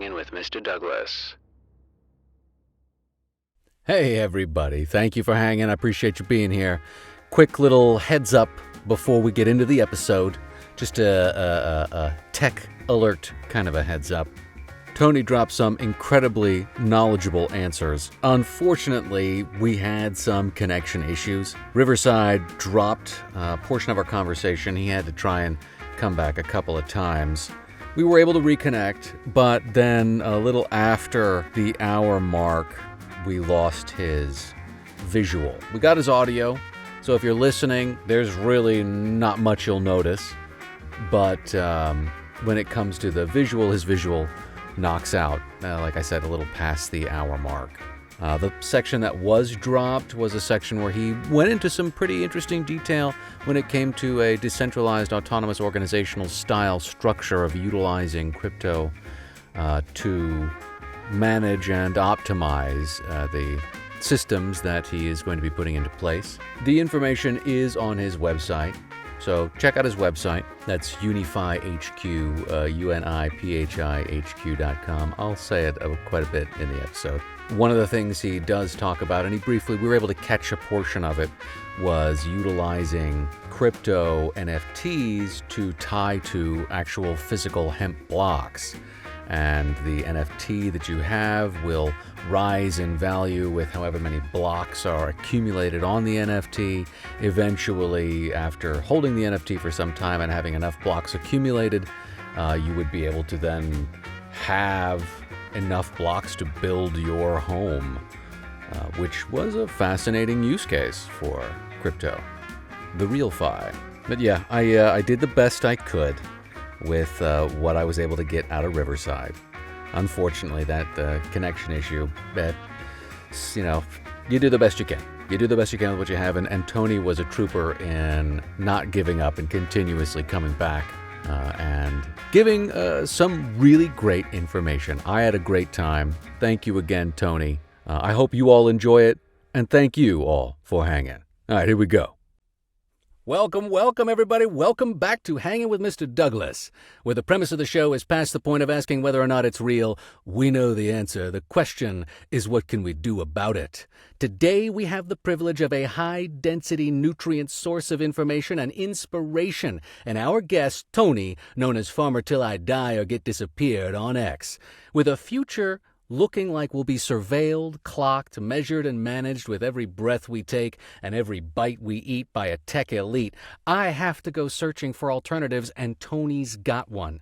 Hangin' with Mr. Douglas. Hey everybody, thank you for hanging. I appreciate you being here. Quick little heads up before we get into the episode. Just a tech alert kind of a heads up. Tony dropped some incredibly knowledgeable answers. Unfortunately, we had some connection issues. Riverside dropped a portion of our conversation. He had to try and come back a couple of times. We were able to reconnect, but then a little after the hour mark, we lost his visual. We got his audio, so if you're listening, there's really not much you'll notice. But when it comes to the visual, his visual knocks out, like I said, a little past the hour mark. The section that was dropped was a section where he went into some pretty interesting detail when it came to a decentralized autonomous organizational style structure of utilizing crypto to manage and optimize the systems that he is going to be putting into place. The information is on his website, so check out his website. That's UnifyHQ, UNIPHIHQ.com. I'll say it quite a bit in the episode. One of the things he does talk about, and we were able to catch a portion of it, was utilizing crypto NFTs to tie to actual physical hemp blocks. And the NFT that you have will rise in value with however many blocks are accumulated on the NFT. Eventually, after holding the NFT for some time and having enough blocks accumulated, you would be able to then have enough blocks to build your home, which was a fascinating use case for crypto, the real fi. But yeah, I did the best I could with what I was able to get out of Riverside. Unfortunately, that connection issue, you do the best you can. You do the best you can with what you have, and Tony was a trooper in not giving up and continuously coming back and giving some really great information. I had a great time. Thank you again, Tony. I hope you all enjoy it, and thank you all for hanging. All right, here we go. Welcome, everybody. Welcome back to Hangin' with Mr. Douglas, where the premise of the show is past the point of asking whether or not it's real. We know the answer. The question is, what can we do about it? Today, we have the privilege of a high-density nutrient source of information and inspiration, and our guest, Tony, known as Farmer Till I Die or Get Disappeared on X, with a future looking like we'll be surveilled, clocked, measured, and managed with every breath we take and every bite we eat by a tech elite. I have to go searching for alternatives, and Tony's got one.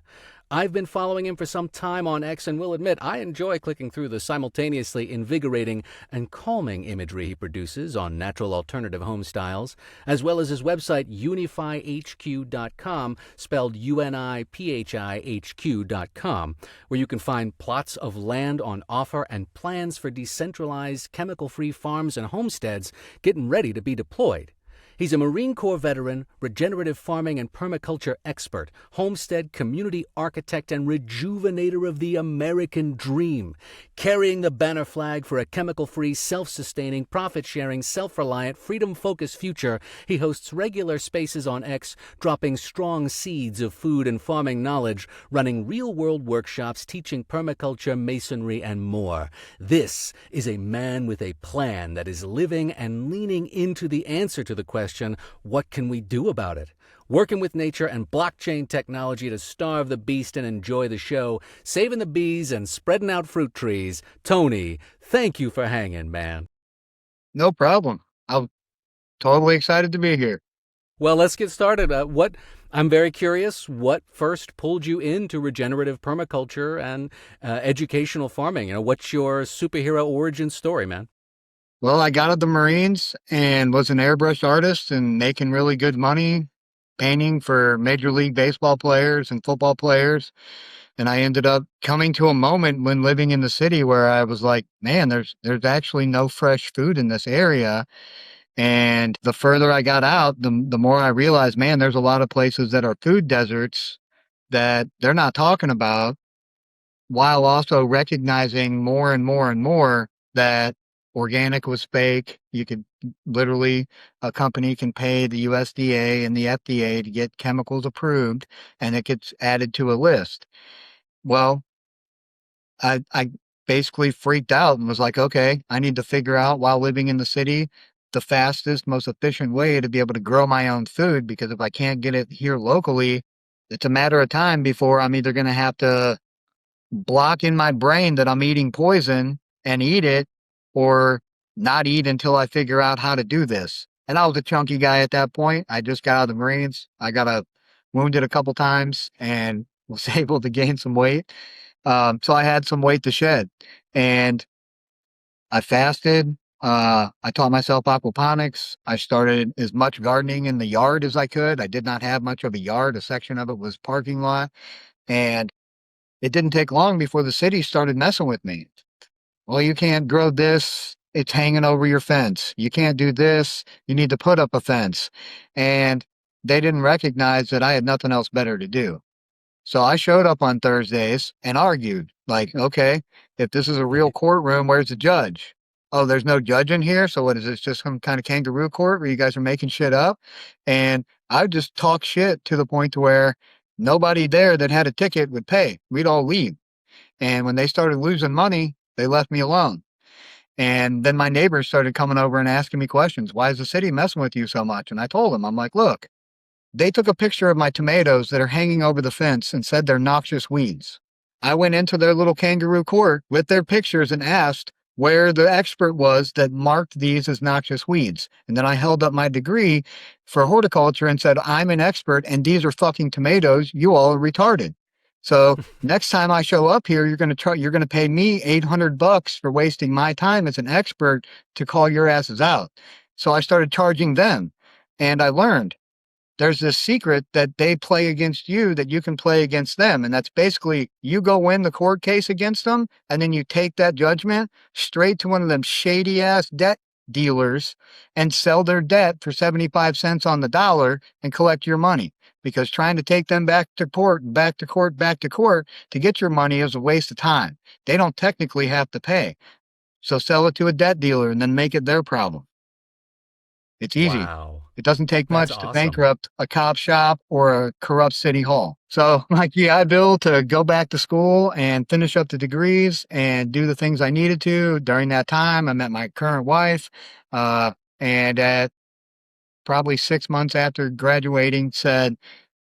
I've been following him for some time on X and will admit I enjoy clicking through the simultaneously invigorating and calming imagery he produces on natural alternative home styles, as well as his website UnifyHQ.com, spelled UNIPHIHQ.com, where you can find plots of land on offer and plans for decentralized chemical-free farms and homesteads getting ready to be deployed. He's a Marine Corps veteran, regenerative farming and permaculture expert, homestead community architect, and rejuvenator of the American dream. Carrying the banner flag for a chemical-free, self-sustaining, profit-sharing, self-reliant, freedom-focused future, he hosts regular spaces on X, dropping strong seeds of food and farming knowledge, running real-world workshops, teaching permaculture, masonry, and more. This is a man with a plan that is living and leaning into the answer to the question, what can we do about it? Working with nature and blockchain technology to starve the beast and enjoy the show, saving the bees and spreading out fruit trees. Tony, thank you for hanging, man. No problem. I'm totally excited to be here. Well, let's get started. I'm very curious, what first pulled you into regenerative permaculture and educational farming? What's your superhero origin story, man? Well, I got out of the Marines and was an airbrush artist and making really good money painting for Major League Baseball players and football players. And I ended up coming to a moment when living in the city where I was like, man, there's actually no fresh food in this area. And the further I got out, the more I realized, man, there's a lot of places that are food deserts that they're not talking about, while also recognizing more and more and more that organic was fake. You could literally, a company can pay the USDA and the FDA to get chemicals approved, and it gets added to a list. Well, I basically freaked out and was like, okay, I need to figure out while living in the city the fastest, most efficient way to be able to grow my own food. Because if I can't get it here locally, it's a matter of time before I'm either going to have to block in my brain that I'm eating poison and eat it, or not eat until I figure out how to do this. And I was a chunky guy at that point. I just got out of the Marines. I got wounded a couple times and was able to gain some weight. So I had some weight to shed, and I fasted. I taught myself aquaponics. I started as much gardening in the yard as I could. I did not have much of a yard. A section of it was parking lot, and it didn't take long before the city started messing with me. Well, you can't grow this. It's hanging over your fence. You can't do this. You need to put up a fence. And they didn't recognize that I had nothing else better to do. So I showed up on Thursdays and argued, like, okay, if this is a real courtroom, where's the judge? Oh, there's no judge in here. So what is this? Just some kind of kangaroo court where you guys are making shit up? And I would just talk shit to the point to where nobody there that had a ticket would pay. We'd all leave. And when they started losing money, they left me alone. And then my neighbors started coming over and asking me questions. Why is the city messing with you so much? And I told them, I'm like, look, they took a picture of my tomatoes that are hanging over the fence and said they're noxious weeds. I went into their little kangaroo court with their pictures and asked where the expert was that marked these as noxious weeds. And then I held up my degree for horticulture and said, I'm an expert and these are fucking tomatoes. You all are retarded. So next time I show up here, you're going to pay me $800 for wasting my time as an expert to call your asses out. So I started charging them, and I learned there's this secret that they play against you that you can play against them. And that's basically you go win the court case against them, and then you take that judgment straight to one of them shady ass debt dealers and sell their debt for 75 cents on the dollar and collect your money. Because trying to take them back to court, back to court, back to court to get your money is a waste of time. They don't technically have to pay. So sell it to a debt dealer and then make it their problem. It's easy. Wow. It doesn't take That's much to awesome. bankrupt a cop shop or a corrupt city hall. So my GI Bill to go back to school and finish up the degrees and do the things I needed to. During that time, I met my current wife, and at probably 6 months after graduating, said,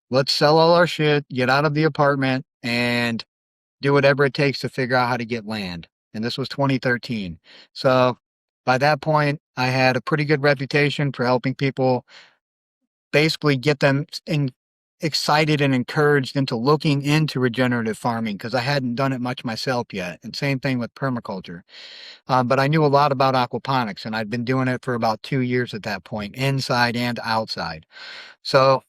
let's sell all our shit, get out of the apartment, and do whatever it takes to figure out how to get land. And this was 2013. So by that point, I had a pretty good reputation for helping people basically get them excited and encouraged into looking into regenerative farming because I hadn't done it much myself yet. And same thing with permaculture. But I knew a lot about aquaponics, and I'd been doing it for about 2 years at that point, inside and outside. So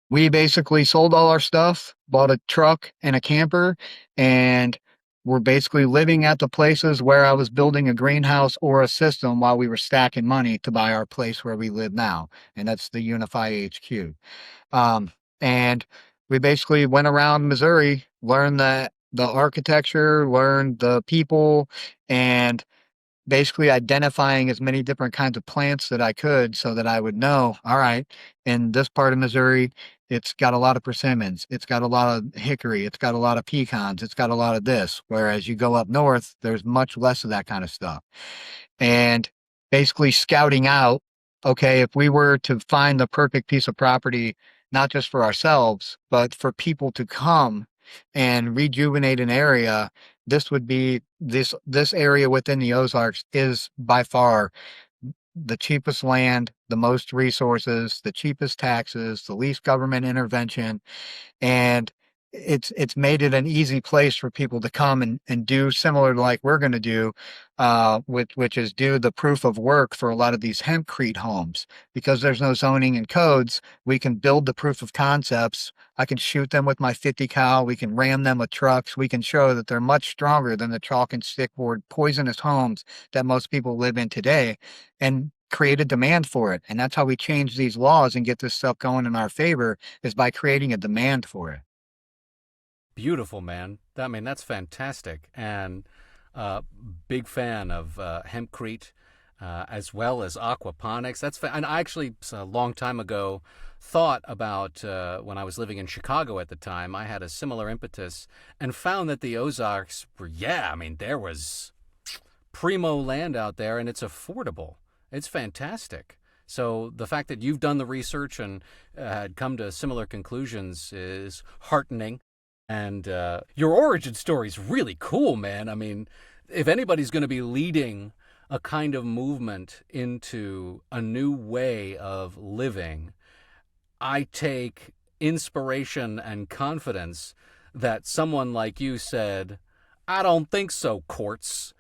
we basically sold all our stuff, bought a truck and a camper, and we're basically living at the places where I was building a greenhouse or a system while we were stacking money to buy our place where we live now. And that's the Unify HQ. And we basically went around Missouri, learned the architecture, learned the people, and basically identifying as many different kinds of plants that I could so that I would know, all right, in this part of Missouri, it's got a lot of persimmons, it's got a lot of hickory, it's got a lot of pecans, it's got a lot of this. Whereas you go up north, there's much less of that kind of stuff. And basically scouting out, okay, if we were to find the perfect piece of property, not just for ourselves, but for people to come and rejuvenate an area, this would be this area within the Ozarks is by far the cheapest land, the most resources, the cheapest taxes, the least government intervention, and it's made it an easy place for people to come and do similar to like we're going to do, which is do the proof of work for a lot of these Hempcrete homes. Because there's no zoning and codes, we can build the proof of concepts. I can shoot them with my 50 cal. We can ram them with trucks. We can show that they're much stronger than the chalk and stick board poisonous homes that most people live in today, and create a demand for it. And that's how we change these laws and get this stuff going in our favor, is by creating a demand for it. Beautiful, man. I mean, that's fantastic. And big fan of Hempcrete. as well as aquaponics. And I actually, a long time ago, thought about when I was living in Chicago at the time, I had a similar impetus and found that the Ozarks were, yeah, I mean, there was primo land out there and it's affordable. It's fantastic. So the fact that you've done the research and had come to similar conclusions is heartening. And your origin story is really cool, man. I mean, if anybody's going to be leading a kind of movement into a new way of living, I take inspiration and confidence that someone like you said, I don't think so, Quartz,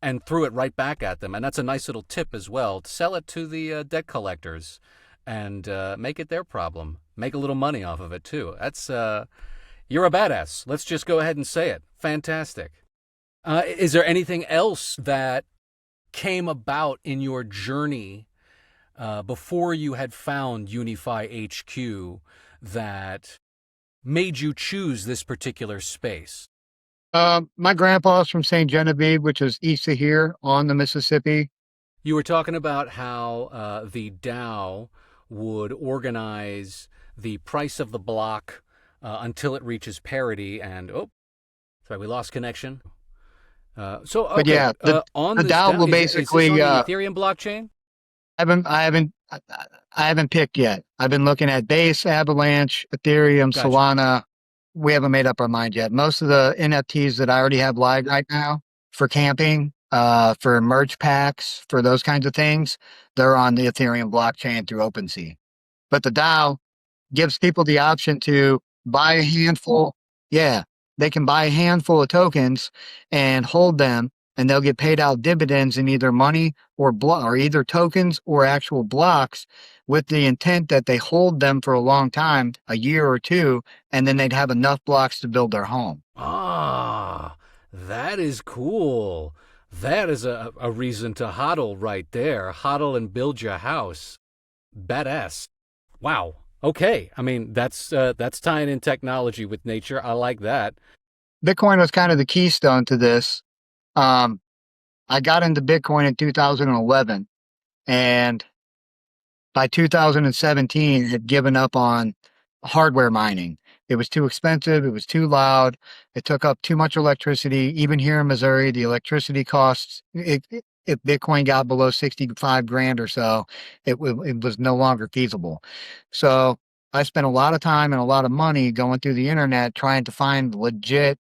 and threw it right back at them. And that's a nice little tip as well. Sell it to the debt collectors and make it their problem. Make a little money off of it, too. You're a badass. Let's just go ahead and say it. Fantastic. Is there anything else that came about in your journey before you had found Unify HQ that made you choose this particular space? My grandpa's from St. Genevieve, which is east of here on the Mississippi. You were talking about how the Dow would organize the price of the block until it reaches parity, and sorry, we lost connection. But yeah, on the this Dow will is basically. this on the Ethereum blockchain? I haven't picked yet. I've been looking at Base, Avalanche, Ethereum, Gotcha. Solana. We haven't made up our mind yet. Most of the NFTs that I already have live right now for camping, for merge packs, for those kinds of things, they're on the Ethereum blockchain through OpenSea. But the DAO gives people the option to buy a handful. Yeah, they can buy a handful of tokens and hold them, and they'll get paid out dividends in either money or either tokens or actual blocks, with the intent that they hold them for a long time, a year or two, and then they'd have enough blocks to build their home. Ah, that is cool. That is a reason to hodl right there. Hodl and build your house. Badass. Wow. Okay. I mean, that's tying in technology with nature. I like that. Bitcoin was kind of the keystone to this. I got into Bitcoin in 2011, and by 2017 had given up on hardware mining. It was too expensive. It was too loud. It took up too much electricity. Even here in Missouri, the electricity costs, if Bitcoin got below 65 grand or so, it was no longer feasible. So I spent a lot of time and a lot of money going through the internet trying to find legit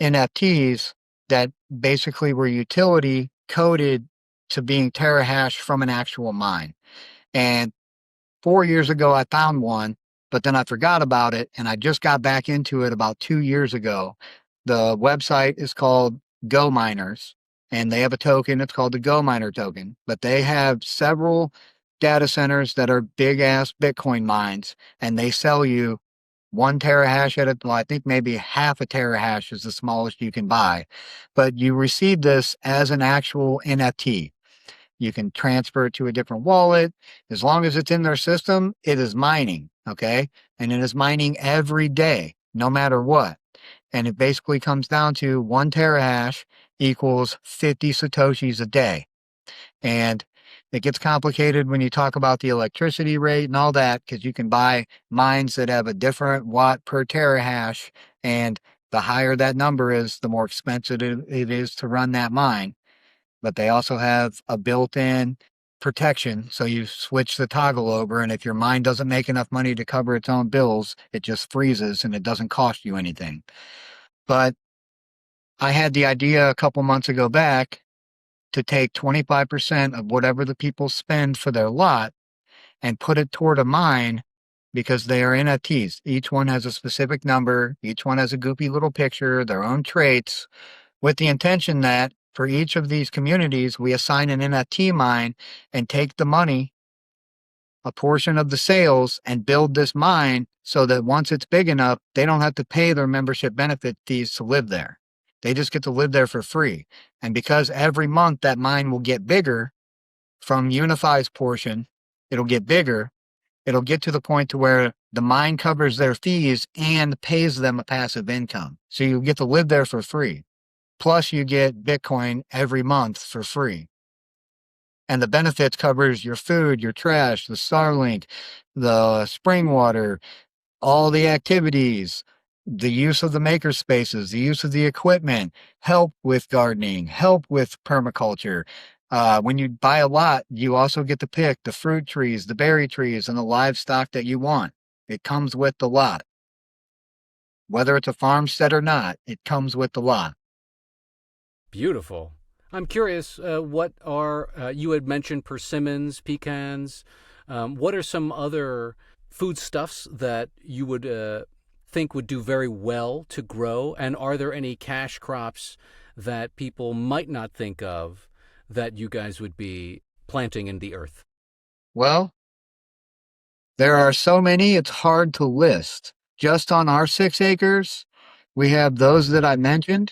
NFTs that basically were utility coded to being terahash from an actual mine. And 4 years ago, I found one, but then I forgot about it. And I just got back into it about 2 years ago. The website is called Go Miners, and they have a token. It's called the Go Miner token, but they have several data centers that are big ass Bitcoin mines, and they sell you 1 terahash at well, I think maybe half a terahash is the smallest you can buy, but you receive this as an actual NFT. You can transfer it to a different wallet. As long as it's in their system, it is mining, okay? And it is mining every day, no matter what. And it basically comes down to 1 terahash equals 50 Satoshis a day. And it gets complicated when you talk about the electricity rate and all that, because you can buy mines that have a different watt per terahash. And the higher that number is, the more expensive it is to run that mine. But they also have a built-in protection. So you switch the toggle over, and if your mine doesn't make enough money to cover its own bills, it just freezes and it doesn't cost you anything. But I had the idea a couple months ago back to take 25% of whatever the people spend for their lot and put it toward a mine, because they are NFTs. Each one has a specific number. Each one has a goofy little picture, their own traits, with the intention that for each of these communities, we assign an NFT mine and take the money, a portion of the sales, and build this mine so that once it's big enough, they don't have to pay their membership benefit fees to live there. They just get to live there for free. And because every month that mine will get bigger from Unify's portion, it'll get bigger. It'll get to the point to where the mine covers their fees and pays them a passive income. So you get to live there for free. Plus you get Bitcoin every month for free. And the benefits covers your food, your trash, the Starlink, the spring water, all the activities, the use of the maker spaces, the use of the equipment, help with gardening, help with permaculture. When you buy a lot, you also get to pick the fruit trees, the berry trees, and the livestock that you want. It comes with the lot. Whether it's a farmstead or not, it comes with the lot. Beautiful. I'm curious, what are, you had mentioned persimmons, pecans. What are some other foodstuffs that you would think would do very well to grow? And are there any cash crops that people might not think of that you guys would be planting in the earth? Well, there are so many, it's hard to list. Just on our 6 acres, we have those that I mentioned,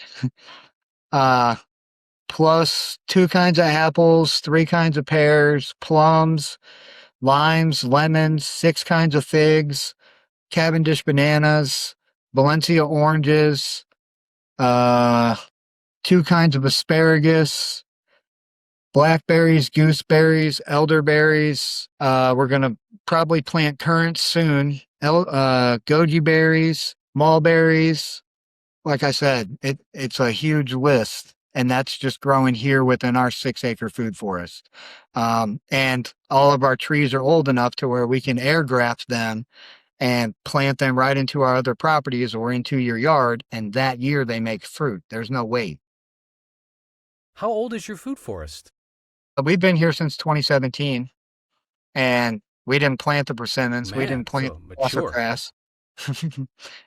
uh, plus 2 kinds of apples, 3 kinds of pears, plums, limes, lemons, 6 kinds of figs, Cavendish bananas, Valencia oranges, uh, 2 kinds of asparagus, blackberries, gooseberries, elderberries. We're going to probably plant currants soon. Goji berries, mulberries. Like I said, it's a huge list, and that's just growing here within our 6 acre food forest. And all of our trees are old enough to where we can air graft them and plant them right into our other properties or into your yard, and that year they make fruit. There's no wait. How old is your food forest? We've been here since 2017, and we didn't plant the persimmons. We didn't Man, plant so mature. sassafras.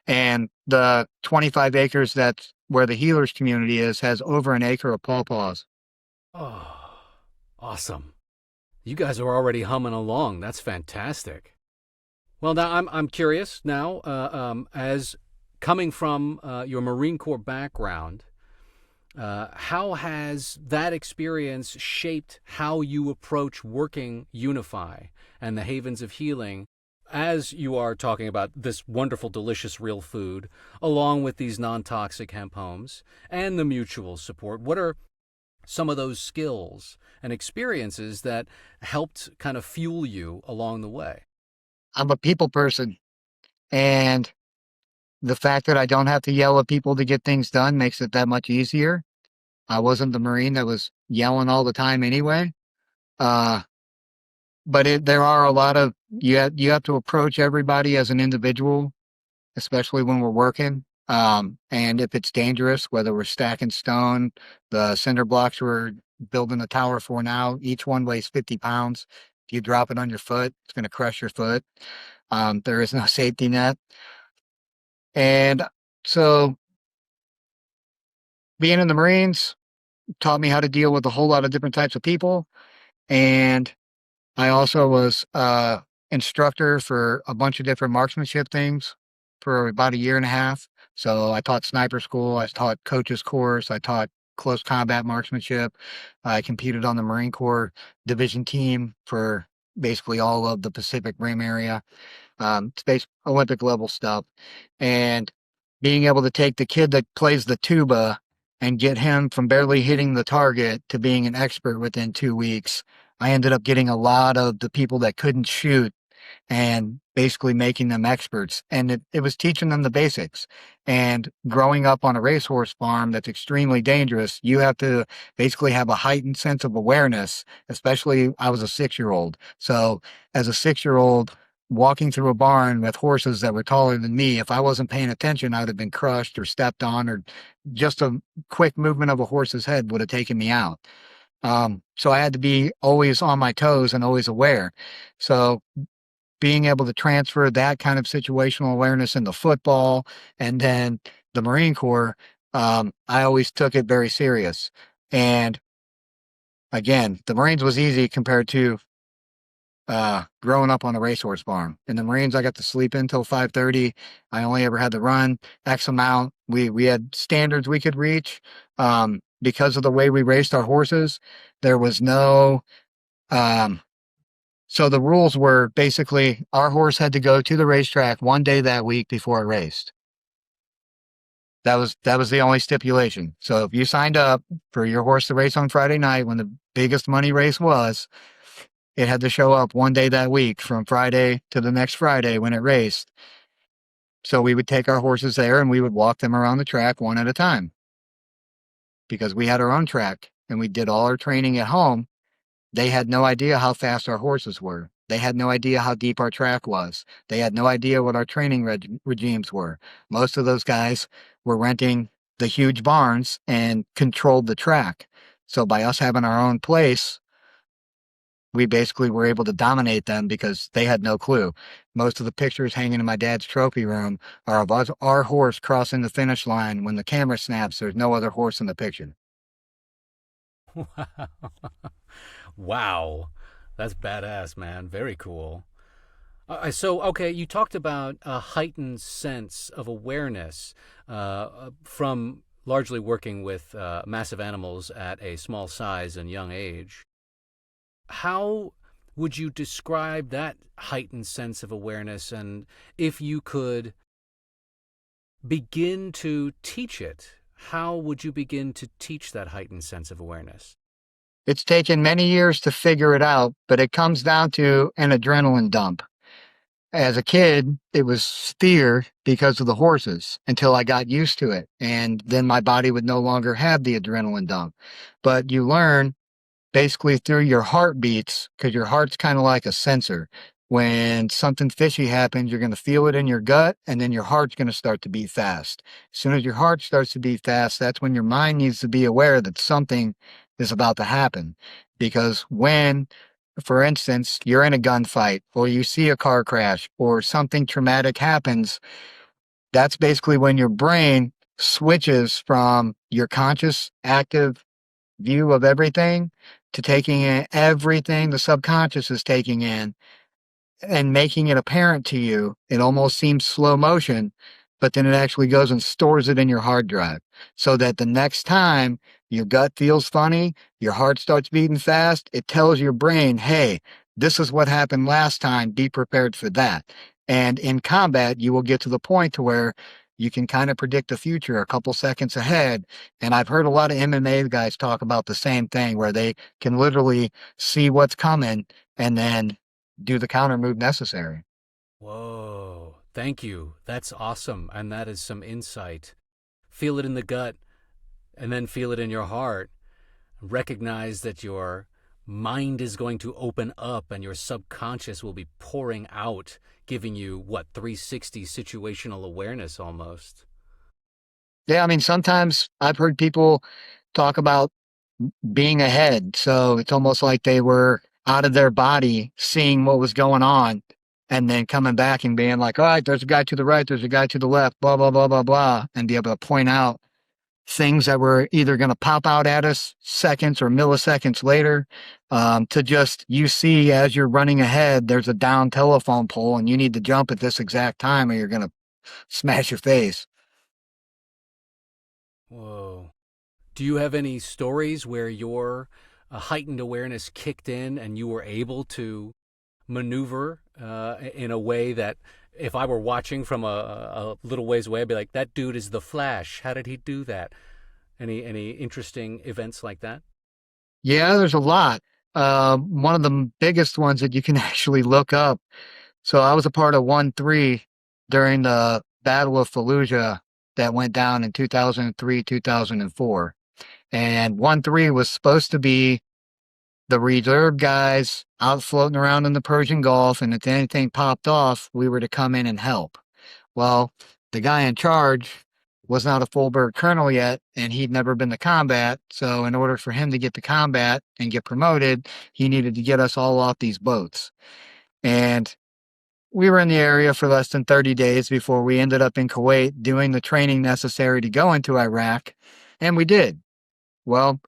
And the 25 acres that's where the healers community is has over an acre of pawpaws. Oh, awesome. You guys are already humming along. That's fantastic. Well, now I'm curious now, as coming from your Marine Corps background, how has that experience shaped how you approach working Unify and the Havens of Healing as you are talking about this wonderful, delicious, real food, along with these non-toxic hemp homes and the mutual support? What are some of those skills and experiences that helped kind of fuel you along the way? I'm a people person, and the fact that I don't have to yell at people to get things done makes it that much easier. I wasn't the Marine that was yelling all the time anyway. Uh, but there are a lot of you have to approach everybody as an individual, especially when we're working. And if it's dangerous, whether we're stacking stone, the cinder blocks we're building a tower for now, each one weighs 50 pounds. If you drop it on your foot, it's going to crush your foot. There is no safety net. And so being in the Marines taught me how to deal with a whole lot of different types of people. And I also was instructor for a bunch of different marksmanship things for about a year and a half. So I taught sniper school, I taught coaches course, I taught close combat marksmanship. I competed on the Marine Corps division team for basically all of the Pacific Rim area, space Olympic level stuff. And being able to take the kid that plays the tuba and get him from barely hitting the target to being an expert within 2 weeks. I ended up getting a lot of the people that couldn't shoot and basically making them experts. And it was teaching them the basics. And growing up on a racehorse farm that's extremely dangerous, you have to basically have a heightened sense of awareness, especially I was a 6-year-old. So as a 6-year-old, walking through a barn with horses that were taller than me, if I wasn't paying attention, I'd have been crushed or stepped on, or just a quick movement of a horse's head would have taken me out. So I had to be always on my toes and always aware. So being able to transfer that kind of situational awareness into football and then the Marine Corps, I always took it very serious. And again, the Marines was easy compared to growing up on a racehorse farm. In the Marines, I got to sleep until 5:30. I only ever had to run X amount. We had standards we could reach. Because of the way we raced our horses, there was no so the rules were basically our horse had to go to the racetrack one day that week before it raced. That was the only stipulation. So if you signed up for your horse to race on Friday night when the biggest money race was, it had to show up one day that week from Friday to the next Friday when it raced. So we would take our horses there and we would walk them around the track one at a time because we had our own track and we did all our training at home. They had no idea how fast our horses were. They had no idea how deep our track was. They had no idea what our training regimes were. Most of those guys were renting the huge barns and controlled the track. So by us having our own place, we basically were able to dominate them because they had no clue. Most of the pictures hanging in my dad's trophy room are of us, our horse crossing the finish line. When the camera snaps, there's no other horse in the picture. Wow. That's badass, man. Very cool. Okay, you talked about a heightened sense of awareness from largely working with massive animals at a small size and young age. How would you describe that heightened sense of awareness? And if you could begin to teach it, how would you begin to teach that heightened sense of awareness? It's taken many years to figure it out, but it comes down to an adrenaline dump. As a kid, it was fear because of the horses until I got used to it. And then my body would no longer have the adrenaline dump. But you learn basically through your heartbeats, because your heart's kind of like a sensor. When something fishy happens, you're going to feel it in your gut, and then your heart's going to start to beat fast. As soon as your heart starts to beat fast, that's when your mind needs to be aware that something is about to happen. Because when, for instance, you're in a gunfight, or you see a car crash, or something traumatic happens, that's basically when your brain switches from your conscious, active view of everything to taking in everything the subconscious is taking in and making it apparent to you. It almost seems slow motion, but then it actually goes and stores it in your hard drive so that the next time your gut feels funny, your heart starts beating fast, it tells your brain, hey, this is what happened last time. Be prepared for that. And in combat, you will get to the point to where you can kind of predict the future a couple seconds ahead. And I've heard a lot of MMA guys talk about the same thing where they can literally see what's coming and then do the counter move necessary. Whoa. Thank you. That's awesome. And that is some insight. Feel it in the gut and then feel it in your heart. Recognize that your mind is going to open up and your subconscious will be pouring out, giving you, 360 situational awareness almost. Yeah, I mean, sometimes I've heard people talk about being ahead. So it's almost like they were out of their body seeing what was going on and then coming back and being like, all right, there's a guy to the right, there's a guy to the left, blah, blah, blah, blah, blah, and be able to point out things that were either going to pop out at us seconds or milliseconds later, to just, you see as you're running ahead, there's a down telephone pole and you need to jump at this exact time or you're going to smash your face. Whoa. Do you have any stories where your heightened awareness kicked in and you were able to maneuver in a way that if I were watching from a little ways away, I'd be like, that dude is the Flash. How did he do that? Any interesting events like that? Yeah, there's a lot. One of the biggest ones that you can actually look up. So I was a part of 1-3 during the Battle of Fallujah that went down in 2003, 2004. And 1-3 was supposed to be the reserve guys out floating around in the Persian Gulf. And if anything popped off, we were to come in and help. Well, the guy in charge was not a full bird colonel yet, and he'd never been to combat. So in order for him to get to combat and get promoted, he needed to get us all off these boats. And we were in the area for less than 30 days before we ended up in Kuwait doing the training necessary to go into Iraq. And we did. Well,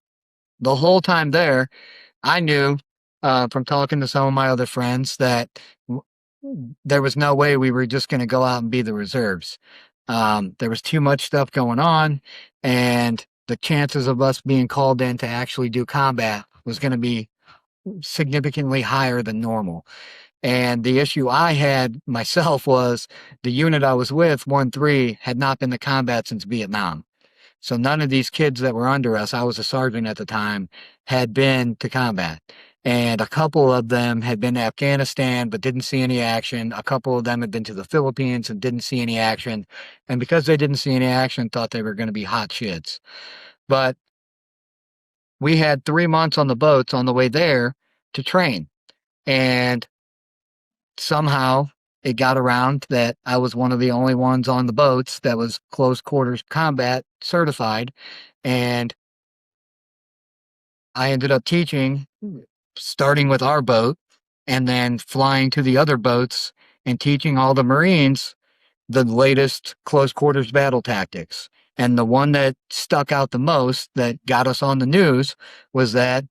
the whole time there, I knew from talking to some of my other friends that there was no way we were just going to go out and be the reserves. There was too much stuff going on, and the chances of us being called in to actually do combat was going to be significantly higher than normal. And the issue I had myself was the unit I was with, 1-3, had not been to combat since Vietnam. So none of these kids that were under us, I was a sergeant at the time, had been to combat. And a couple of them had been to Afghanistan but didn't see any action. A couple of them had been to the Philippines and didn't see any action. And because they didn't see any action, thought they were going to be hot shits. But we had 3 months on the boats on the way there to train. And somehow it got around that I was one of the only ones on the boats that was close quarters combat certified. And I ended up teaching, starting with our boat and then flying to the other boats and teaching all the Marines the latest close quarters battle tactics. And the one that stuck out the most that got us on the news was that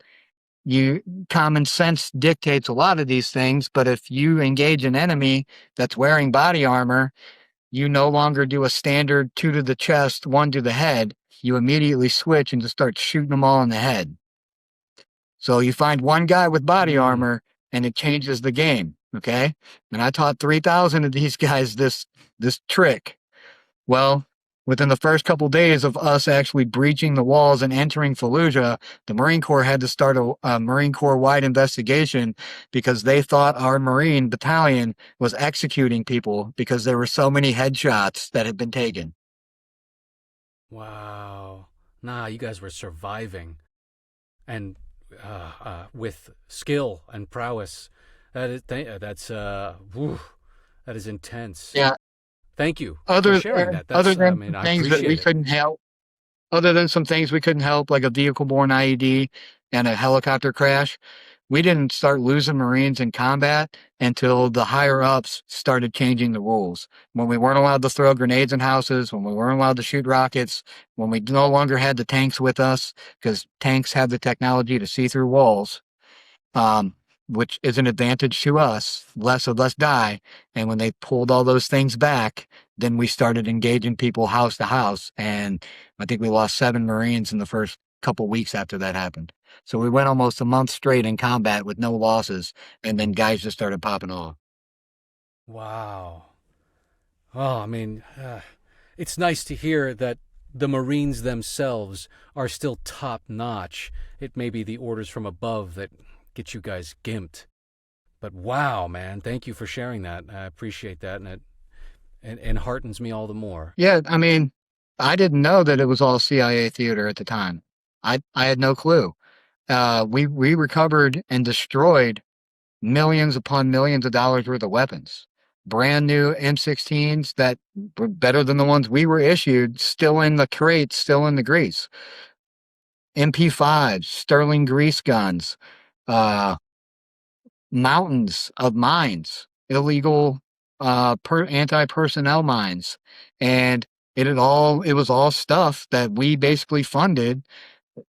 common sense dictates a lot of these things, but if you engage an enemy that's wearing body armor, you no longer do a standard 2 to the chest, 1 to the head. You immediately switch and just start shooting them all in the head. So you find one guy with body armor and it changes the game. Okay. And I taught 3,000 of these guys this trick. Well, within the first couple of days of us actually breaching the walls and entering Fallujah, the Marine Corps had to start a Marine Corps-wide investigation because they thought our Marine battalion was executing people because there were so many headshots that had been taken. Wow. Nah, you guys were surviving. And with skill and prowess. That is intense. Yeah. Thank you for sharing that. Other than things that we couldn't help, other than some things we couldn't help, like a vehicle-borne IED and a helicopter crash, we didn't start losing Marines in combat until the higher-ups started changing the rules. When we weren't allowed to throw grenades in houses, when we weren't allowed to shoot rockets, when we no longer had the tanks with us, because tanks have the technology to see through walls, which is an advantage to us. Less of us die. And when they pulled all those things back, then we started engaging people house to house. And I think we lost 7 Marines in the first couple weeks after that happened. So we went almost a month straight in combat with no losses. And then guys just started popping off. Wow. Oh, I mean, it's nice to hear that the Marines themselves are still top notch. It may be the orders from above that get you guys gimped. But wow, man, thank you for sharing that. I appreciate that, and it heartens me all the more. Yeah, I mean, I didn't know that it was all CIA theater at the time. I had no clue. We recovered and destroyed millions upon millions of dollars worth of weapons. Brand new M16s that were better than the ones we were issued, still in the crates, still in the grease. MP5s, Sterling grease guns, mountains of mines, illegal anti-personnel mines. And it was all stuff that we basically funded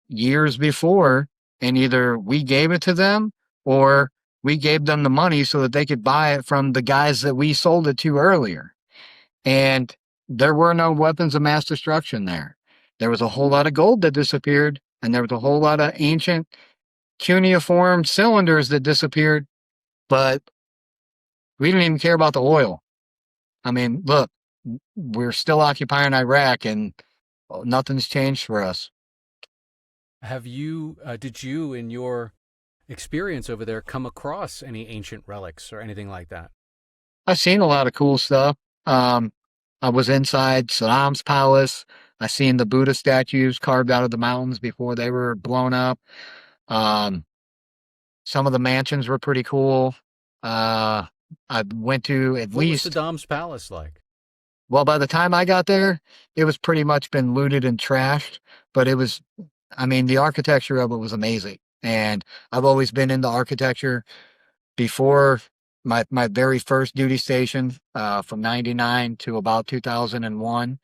years before, and either we gave it to them or we gave them the money so that they could buy it from the guys that we sold it to earlier. And there were no weapons of mass destruction there. There was a whole lot of gold that disappeared, and there was a whole lot of ancient cuneiform cylinders that disappeared, but we didn't even care about the oil. I mean, look, we're still occupying Iraq, and nothing's changed for us. Did you, in your experience over there, come across any ancient relics or anything like that? I've seen a lot of cool stuff. I was inside Saddam's palace. I seen the Buddha statues carved out of the mountains before they were blown up. Some of the mansions were pretty cool. I went to at least. What was Saddam's palace like? Well, by the time I got there, it was pretty much been looted and trashed, but the architecture of it was amazing. And I've always been into architecture. Before my very first duty station, from 99 to about 2001,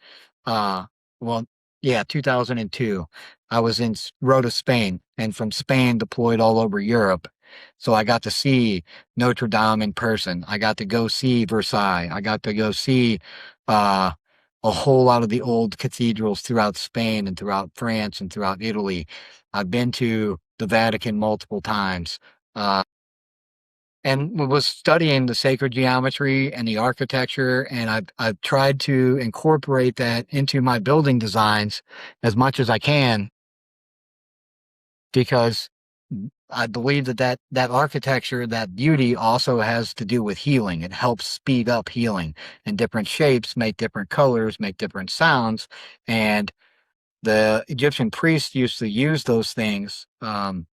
2002, I was in Rota, Spain, and from Spain deployed all over Europe. So I got to see Notre Dame in person. I got to go see Versailles. I got to go see a whole lot of the old cathedrals throughout Spain and throughout France and throughout Italy. I've been to the Vatican multiple times. and was studying the sacred geometry and the architecture, and I've tried to incorporate that into my building designs as much as I can because I believe that architecture, that beauty also has to do with healing. It helps speed up healing, and different shapes make different colors, make different sounds, and the Egyptian priests used to use those things on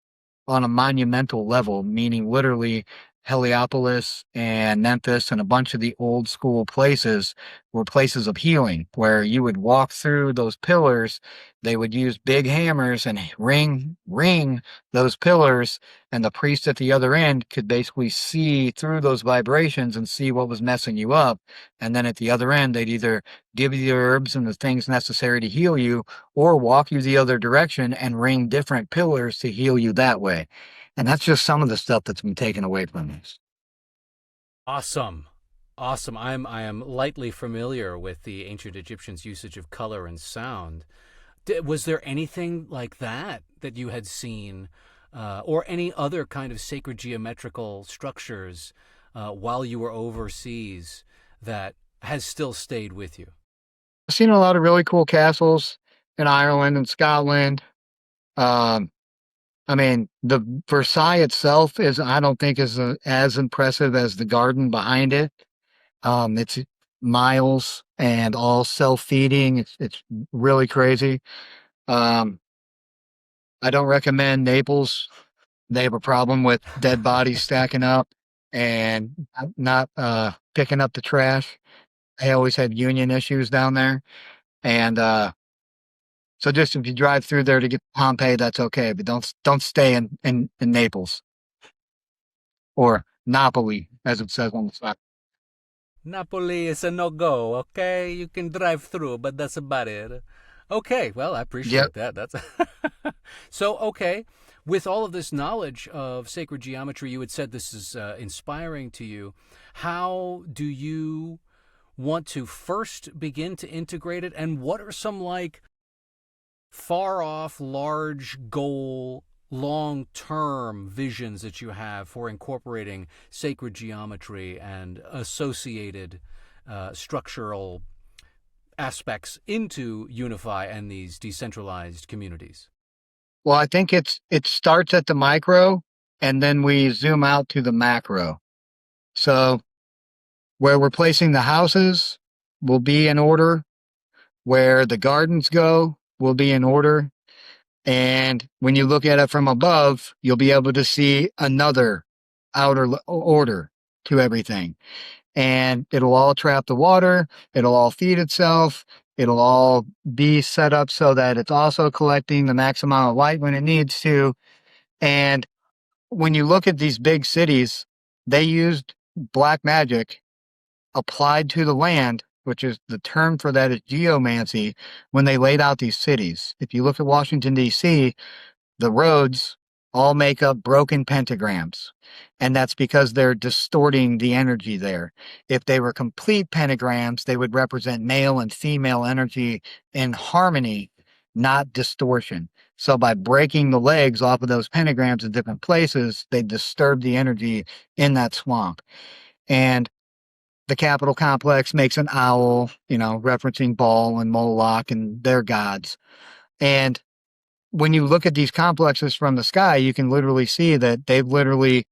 a monumental level, meaning literally Heliopolis and Memphis and a bunch of the old school places were places of healing where you would walk through those pillars. They would use big hammers and ring those pillars, and the priest at the other end could basically see through those vibrations and see what was messing you up. And then at the other end, they'd either give you the herbs and the things necessary to heal you, or walk you the other direction and ring different pillars to heal you that way. And that's just some of the stuff that's been taken away from us. Awesome. Awesome. I am lightly familiar with the ancient Egyptians' usage of color and sound. Was there anything like that that you had seen, or any other kind of sacred geometrical structures while you were overseas that has still stayed with you? I've seen a lot of really cool castles in Ireland and Scotland. Um, I mean, the Versailles itself is, I don't think, is as impressive as the garden behind it. It's miles and all self-feeding. It's really crazy. Um, I don't recommend Naples. They have a problem with dead bodies stacking up and not picking up the trash. They always had union issues down there. And so just if you drive through there to get to Pompeii, that's okay, but don't stay in Naples or Napoli, as it says on the side. Napoli is a no-go, okay? You can drive through, but that's about it. Okay, well, I Yep. appreciate that. That's so okay. With all of this knowledge of sacred geometry, you had said this is inspiring to you. How do you want to first begin to integrate it, and what are some like far off, large goal, long term visions that you have for incorporating sacred geometry and associated structural aspects into Unify and these decentralized communities? Well, I think it starts at the micro and then we zoom out to the macro. So where we're placing the houses will be in order, where the gardens go will be in order. And when you look at it from above, you'll be able to see another order to everything. And it'll all trap the water, it'll all feed itself, it'll all be set up so that it's also collecting the max amount of light when it needs to. And when you look at these big cities, they used black magic applied to the land, which is the term for that is geomancy, when they laid out these cities. If you look at Washington, D.C., the roads all make up broken pentagrams. And that's because they're distorting the energy there. If they were complete pentagrams, they would represent male and female energy in harmony, not distortion. So by breaking the legs off of those pentagrams in different places, they disturb the energy in that swamp. And the Capitol complex makes an owl, referencing Baal and Moloch and their gods. And when you look at these complexes from the sky, you can literally see that they've literally,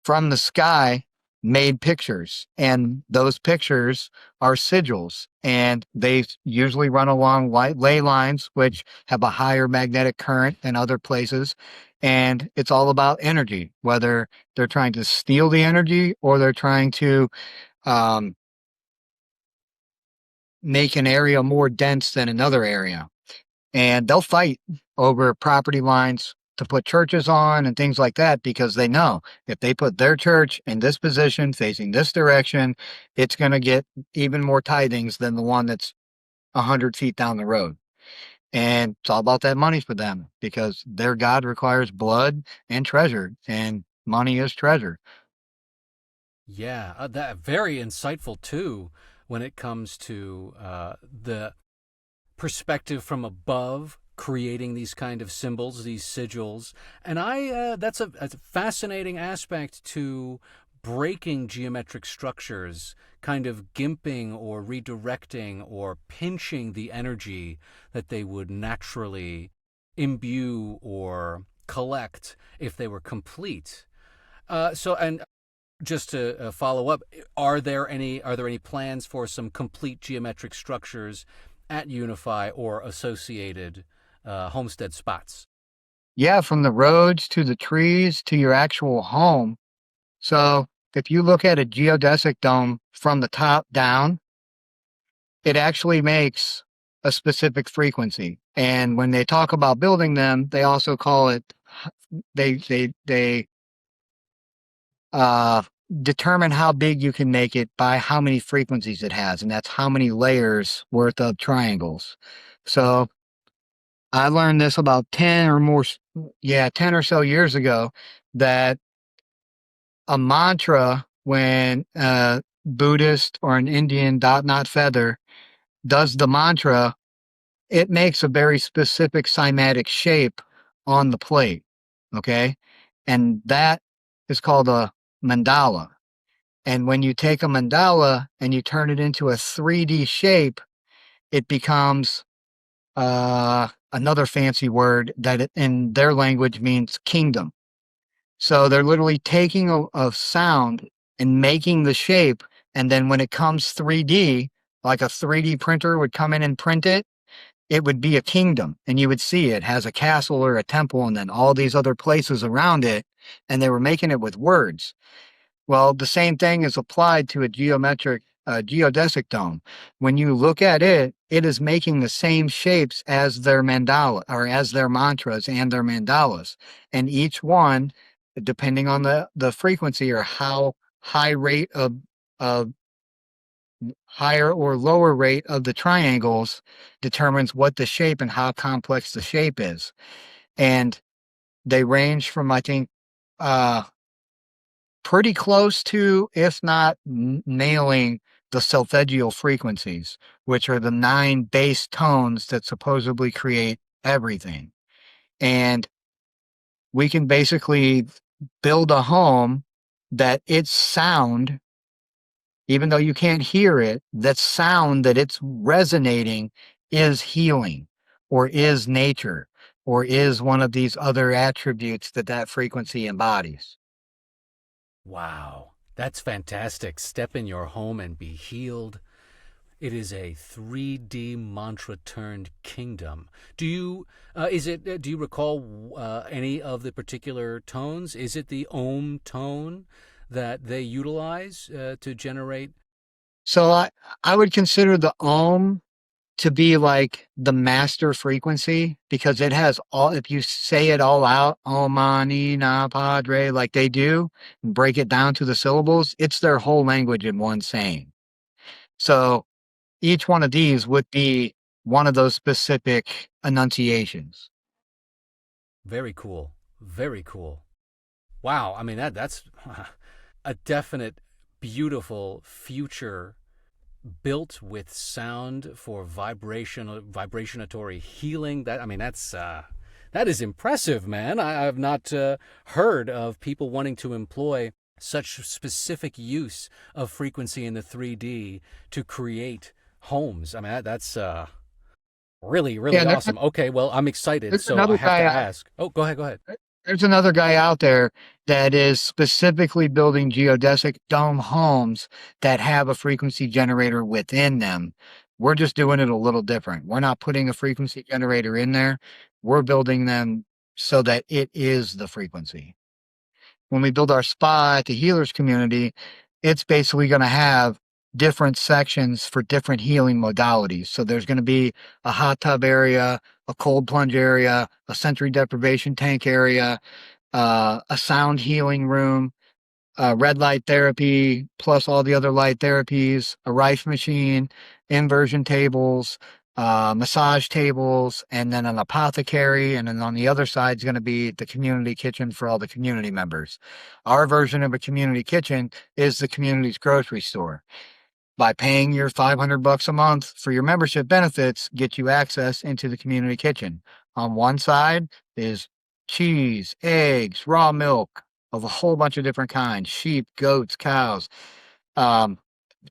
from the sky, made pictures. And those pictures are sigils. And they usually run along ley lines, which have a higher magnetic current than other places. And it's all about energy, whether they're trying to steal the energy or they're trying to um, make an area more dense than another area. And they'll fight over property lines to put churches on and things like that because they know if they put their church in this position facing this direction, it's going to get even more tidings than the one that's 100 feet down the road. And it's all about that money for them because their God requires blood and treasure, and money is treasure. Yeah, that very insightful too when it comes to the perspective from above creating these kind of symbols, these sigils. And that's a fascinating aspect to breaking geometric structures, kind of gimping or redirecting or pinching the energy that they would naturally imbue or collect if they were complete. And just to follow up, are there any plans for some complete geometric structures at Unify or associated homestead spots? Yeah, from the roads to the trees to your actual home. So if you look at a geodesic dome from the top down, it actually makes a specific frequency. And when they talk about building them, they also call it they uh, determine how big you can make it by how many frequencies it has, and that's how many layers worth of triangles. So I learned this about 10 or more, yeah, 10 or so years ago, that a mantra, when a Buddhist or an Indian dot not feather does the mantra, it makes a very specific cymatic shape on the plate. Okay. And that is called a mandala. And when you take a mandala and you turn it into a 3D shape, it becomes another fancy word that in their language means kingdom. So they're literally taking a sound and making the shape. And then when it comes 3D, like a 3D printer would come in and print it, it would be a kingdom. And you would see it has a castle or a temple and then all these other places around it. And they were making it with words. Well, the same thing is applied to a geodesic dome. When you look at it, it is making the same shapes as their mandala or as their mantras and their mandalas. And each one, depending on the frequency or how high rate of higher or lower rate of the triangles determines what the shape and how complex the shape is. And they range from, I think, pretty close to, if not nailing, the solfeggial frequencies, which are the 9 bass tones that supposedly create everything. And we can basically build a home that its sound, even though you can't hear it, that sound that it's resonating is healing or is nature or is one of these other attributes that that frequency embodies. Wow, that's fantastic. Step in your home and be healed. It is a 3D mantra turned kingdom. Do you recall any of the particular tones? Is it the Om tone that they utilize to generate? So I would consider the Om to be like the master frequency because it has all, if you say it all out, Om Mani Na Padre, like they do, and break it down to the syllables, it's their whole language in one saying. So each one of these would be one of those specific enunciations. Very cool. Very cool. Wow. I mean, that's a definite, beautiful future built with sound for vibrationatory healing. That is impressive, man. I've not heard of people wanting to employ such specific use of frequency in the 3D to create homes. I mean, that's really, really Yeah, awesome. Okay, well, I'm excited, there's so I another have to guy. ask. Oh, go ahead, go ahead. There's another guy out there that is specifically building geodesic dome homes that have a frequency generator within them. We're just doing it a little different. We're not putting a frequency generator in there. We're building them so that it is the frequency. When we build our spa at the healers community, it's basically going to have different sections for different healing modalities. So there's going to be a hot tub area, a cold plunge area, a sensory deprivation tank area, a sound healing room, red light therapy, plus all the other light therapies, a rife machine, inversion tables, massage tables, and then an apothecary. And then on the other side is going to be the community kitchen for all the community members. Our version of a community kitchen is the community's grocery store. By paying your $500 a month for your membership benefits, get you access into the community kitchen. On one side is cheese, eggs, raw milk of a whole bunch of different kinds, sheep, goats, cows. Um,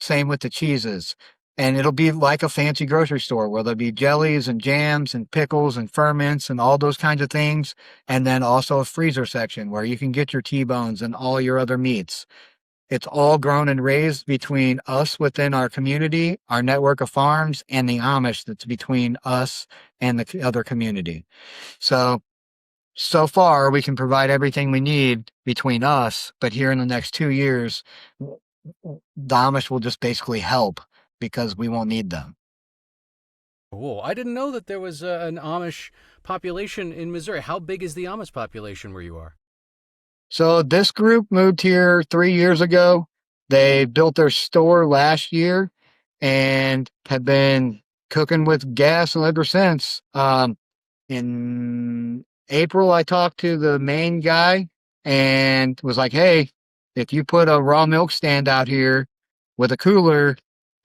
Same with the cheeses. And it'll be like a fancy grocery store where there'll be jellies and jams and pickles and ferments and all those kinds of things. And then also a freezer section where you can get your T-bones and all your other meats. It's all grown and raised between us within our community, our network of farms, and the Amish that's between us and the other community. So far, we can provide everything we need between us, but here in the next 2 years, the Amish will just basically help because we won't need them. Cool. I didn't know that there was an Amish population in Missouri. How big is the Amish population where you are? So this group moved here 3 years ago. They built their store last year and have been cooking with gas ever since. In April, I talked to the main guy and was like, hey, if you put a raw milk stand out here with a cooler,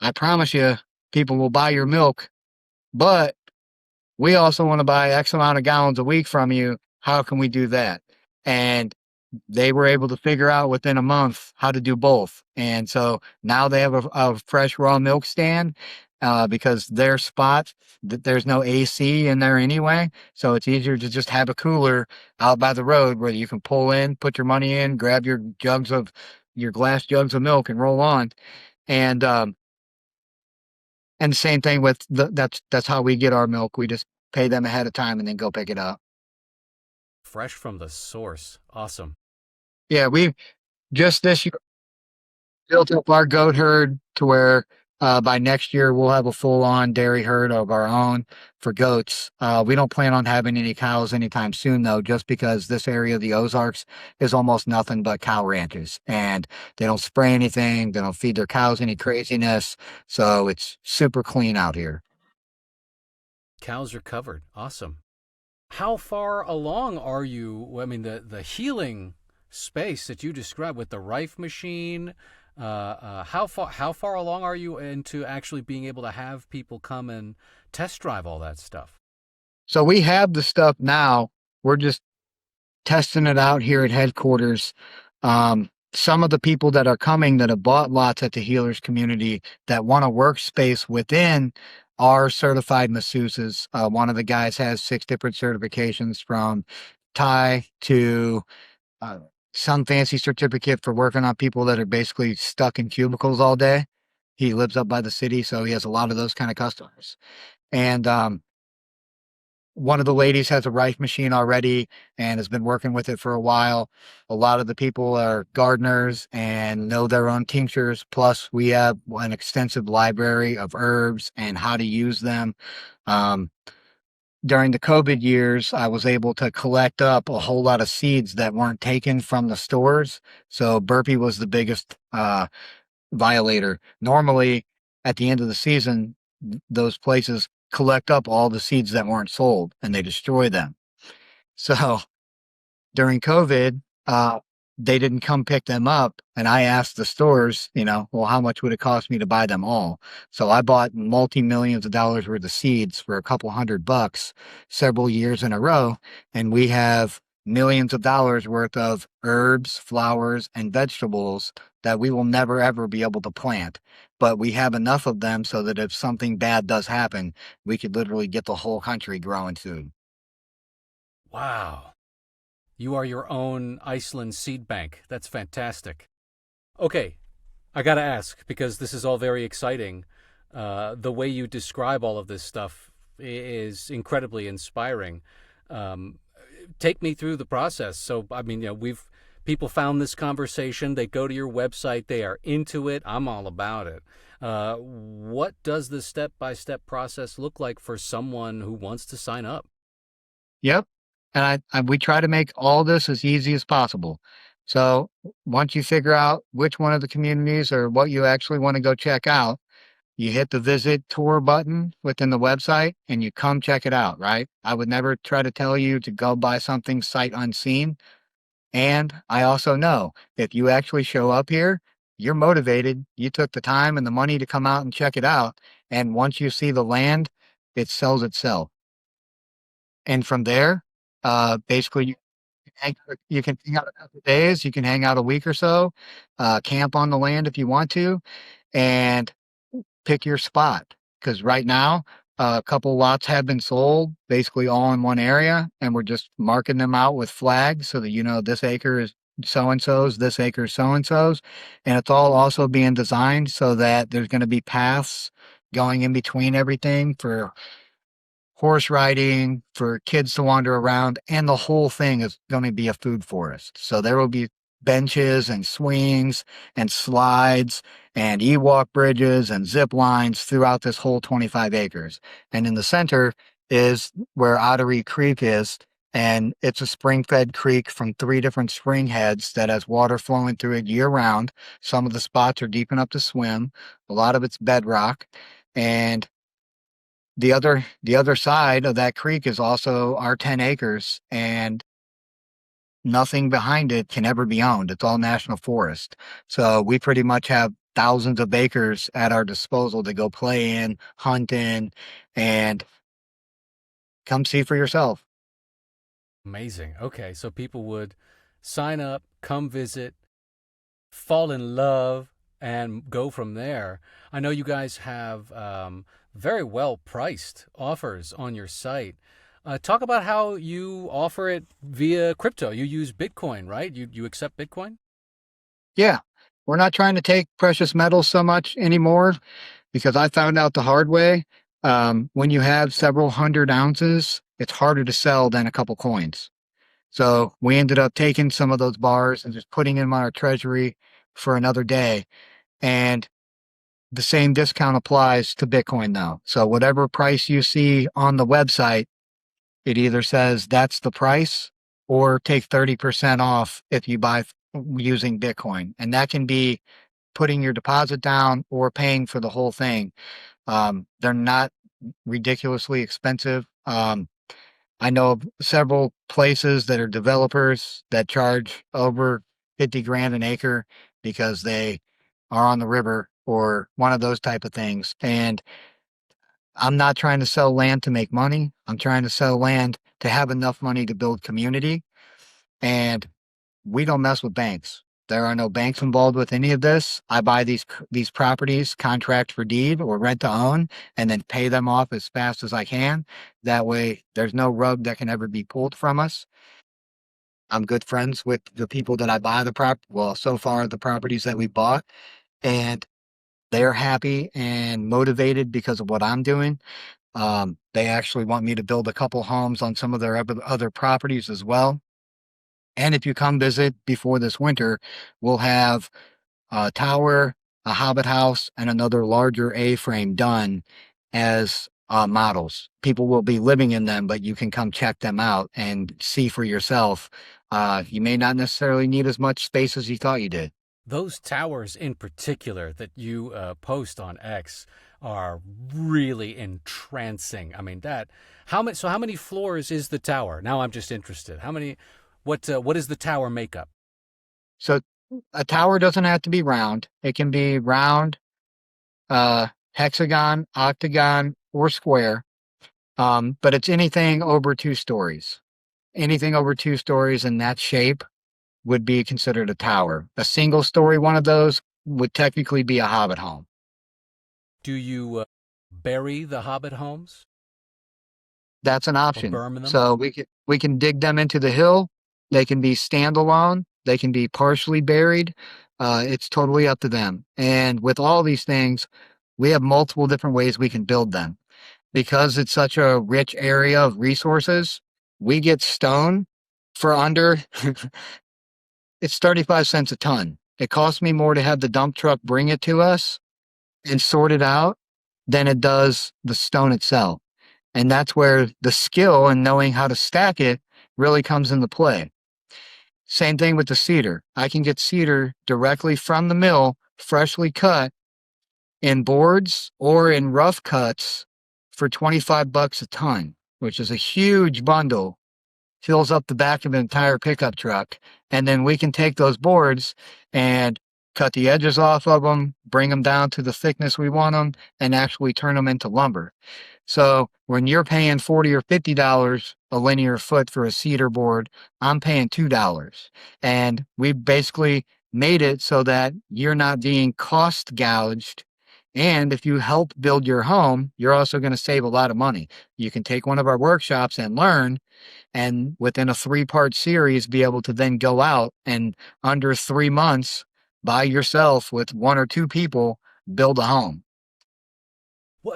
I promise you people will buy your milk. But we also want to buy X amount of gallons a week from you. How can we do that? And they were able to figure out within a month how to do both. And so now they have a fresh raw milk stand because their spot, there's no AC in there anyway. So it's easier to just have a cooler out by the road where you can pull in, put your money in, grab your glass jugs of milk and roll on. And, and the same thing with that's how we get our milk. We just pay them ahead of time and then go pick it up. Fresh from the source. Awesome. Yeah, we just this year built up our goat herd to where by next year we'll have a full-on dairy herd of our own for goats. We don't plan on having any cows anytime soon, though, just because this area of the Ozarks is almost nothing but cow ranches, and they don't spray anything. They don't feed their cows any craziness, so it's super clean out here. Cows are covered. Awesome. How far along are you? I mean, the healing space that you described with the Rife machine. How far along are you into actually being able to have people come and test drive all that stuff? So we have the stuff now. We're just testing it out here at headquarters. Some of the people that are coming that have bought lots at the healers community that want a workspace within are certified masseuses. One of the guys has 6 different certifications from Thai to uh, some fancy certificate for working on people that are basically stuck in cubicles all day. He lives up by the city, so he has a lot of those kind of customers. And one of the ladies has a rice machine already and has been working with it for a while. A lot of the people are gardeners and know their own tinctures. Plus, we have an extensive library of herbs and how to use them. Um, During the COVID years, I was able to collect up a whole lot of seeds that weren't taken from the stores. So Burpee was the biggest violator. Normally, at the end of the season, those places collect up all the seeds that weren't sold and they destroy them. So during COVID, they didn't come pick them up. And I asked the stores, well, how much would it cost me to buy them all? So I bought multi-millions of dollars worth of seeds for a couple $100 several years in a row. And we have millions of dollars worth of herbs, flowers, and vegetables that we will never, ever be able to plant. But we have enough of them so that if something bad does happen, we could literally get the whole country growing food. Wow. You are your own Iceland seed bank. That's fantastic. Okay, I got to ask, because this is all very exciting. The way you describe all of this stuff is incredibly inspiring. Take me through the process. So, I mean, people found this conversation. They go to your website. They are into it. I'm all about it. What does the step-by-step process look like for someone who wants to sign up? Yep. And we try to make all this as easy as possible. So once you figure out which one of the communities or what you actually want to go check out, you hit the visit tour button within the website and you come check it out, right? I would never try to tell you to go buy something sight unseen. And I also know if you actually show up here, you're motivated. You took the time and the money to come out and check it out. And once you see the land, it sells itself. And from there, basically hang, you can hang out a couple of days, you can hang out a week or so, camp on the land if you want to, and pick your spot. Because right now, a couple lots have been sold, basically all in one area, and we're just marking them out with flags so that you know this acre is so and so's, this acre is so and so's, and it's all also being designed so that there's going to be paths going in between everything for horse riding, for kids to wander around, and the whole thing is going to be a food forest. So there will be benches and swings and slides and e-walk bridges and zip lines throughout this whole 25 acres. And in the center is where Ottery Creek is, and it's a spring-fed creek from 3 different spring heads that has water flowing through it year-round. Some of the spots are deep enough to swim. A lot of it's bedrock, and the other side of that creek is also our 10 acres, and nothing behind it can ever be owned. It's all national forest. So we pretty much have thousands of acres at our disposal to go play in, hunt in, and come see for yourself. Amazing. Okay, so people would sign up, come visit, fall in love, and go from there. I know you guys have very well priced offers on your site. Talk about how you offer it via crypto. You use Bitcoin, right? You accept Bitcoin? Yeah, we're not trying to take precious metals so much anymore because I found out the hard way. When you have several hundred ounces, it's harder to sell than a couple coins. So we ended up taking some of those bars and just putting them in our treasury for another day. And the same discount applies to Bitcoin now. So whatever price you see on the website, it either says that's the price or take 30% off if you buy using Bitcoin. And that can be putting your deposit down or paying for the whole thing. They're not ridiculously expensive. I know of several places that are developers that charge over 50 grand an acre because they are on the river or one of those type of things. And I'm not trying to sell land to make money. I'm trying to sell land to have enough money to build community. And we don't mess with banks. There are no banks involved with any of this. I buy these properties, contract for deed or rent to own, and then pay them off as fast as I can. That way, there's no rug that can ever be pulled from us. I'm good friends with the people that I buy the well, so far the properties that we bought, and they're happy and motivated because of what I'm doing. They actually want me to build a couple homes on some of their other properties as well. And if you come visit before this winter, we'll have a tower, a Hobbit house, and another larger A-frame done as models. People will be living in them, but you can come check them out and see for yourself. You may not necessarily need as much space as you thought you did. Those towers in particular that you post on X are really entrancing. I mean, how many floors is the tower? Now I'm just interested. What is the tower makeup? So a tower doesn't have to be round. It can be round, hexagon, octagon, or square. But it's anything over 2 stories. Anything over 2 stories in that shape would be considered a tower. A single story one of those would technically be a Hobbit home. Do you bury the Hobbit homes That's an or option. burn them? So we can dig them into the hill. They can be standalone. They can be partially buried. It's totally up to them. And with all these things, we have multiple different ways we can build them. Because it's such a rich area of resources, we get stone for under it's 35 cents a ton. It costs me more to have the dump truck bring it to us and sort it out than it does the stone itself. And that's where the skill and knowing how to stack it really comes into play. Same thing with the cedar. I can get cedar directly from the mill, freshly cut in boards or in rough cuts for $25 a ton, which is a huge bundle, fills up the back of an entire pickup truck. And then we can take those boards and cut the edges off of them, bring them down to the thickness we want them, and actually turn them into lumber. So when you're paying $40 or $50 a linear foot for a cedar board, I'm paying $2. And we basically made it so that you're not being cost gouged. And if you help build your home, you're also going to save a lot of money. You can take one of our workshops and learn, and within a 3-part series, be able to then go out and under 3 months by yourself with 1 or 2 people build a home.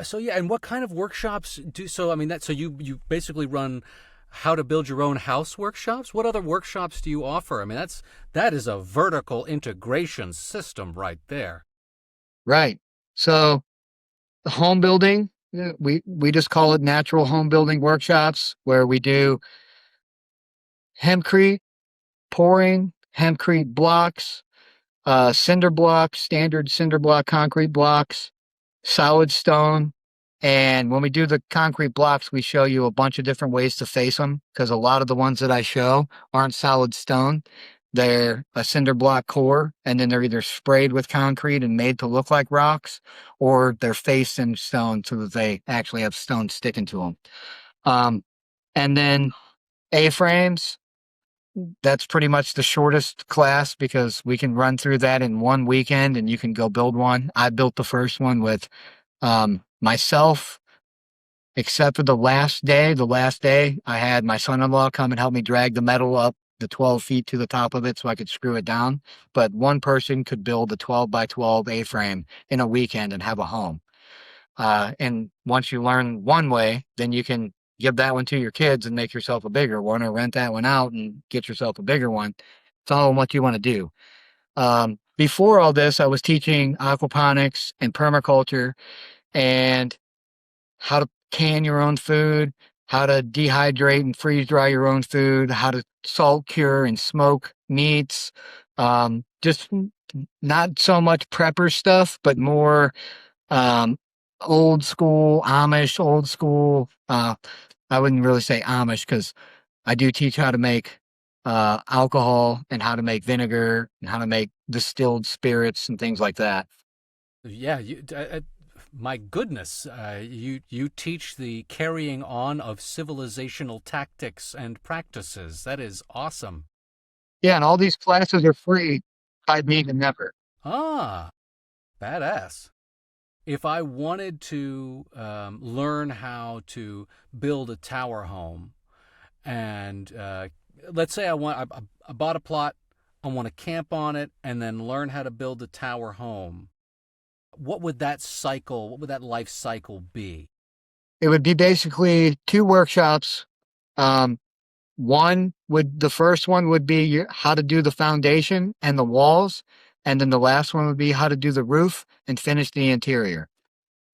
So yeah, and what kind of workshops do? So I mean, so you basically run how to build your own house workshops. What other workshops do you offer? I mean, that is a vertical integration system right there. Right. So home building, we just call it natural home building workshops, where we do hempcrete pouring, hempcrete blocks, cinder blocks, standard cinder block concrete blocks, solid stone. And when we do the concrete blocks, we show you a bunch of different ways to face them, because a lot of the ones that I show aren't solid stone. They're a cinder block core, and then they're either sprayed with concrete and made to look like rocks, or they're faced in stone so that they actually have stone sticking to them. And then A-frames, that's pretty much the shortest class, because we can run through that in one weekend and you can go build one. I built the first one with myself, except for the last day. The last day, I had my son-in-law come and help me drag the metal up the 12 feet to the top of it so I could screw it down. But one person could build a 12 by 12 A-frame in a weekend and have a home. And once you learn one way, then you can give that one to your kids and make yourself a bigger one, or rent that one out and get yourself a bigger one. It's all what you want to do. Before all this, I was teaching aquaponics and permaculture, and how to can your own food, how to dehydrate and freeze dry your own food, how to salt cure and smoke meats. Just not so much prepper stuff, but more old school Amish, old school. I wouldn't really say Amish, because I do teach how to make alcohol and how to make vinegar and how to make distilled spirits and things like that. Yeah, my goodness, you teach the carrying on of civilizational tactics and practices. That is awesome. Yeah, and all these classes are free. I'd meet them never. Ah, badass. If I wanted to learn how to build a tower home, and let's say I bought a plot, I want to camp on it, and then learn how to build a tower home, what would that life cycle be? It would be basically 2 workshops. The first one would be how to do the foundation and the walls. And then the last one would be how to do the roof and finish the interior.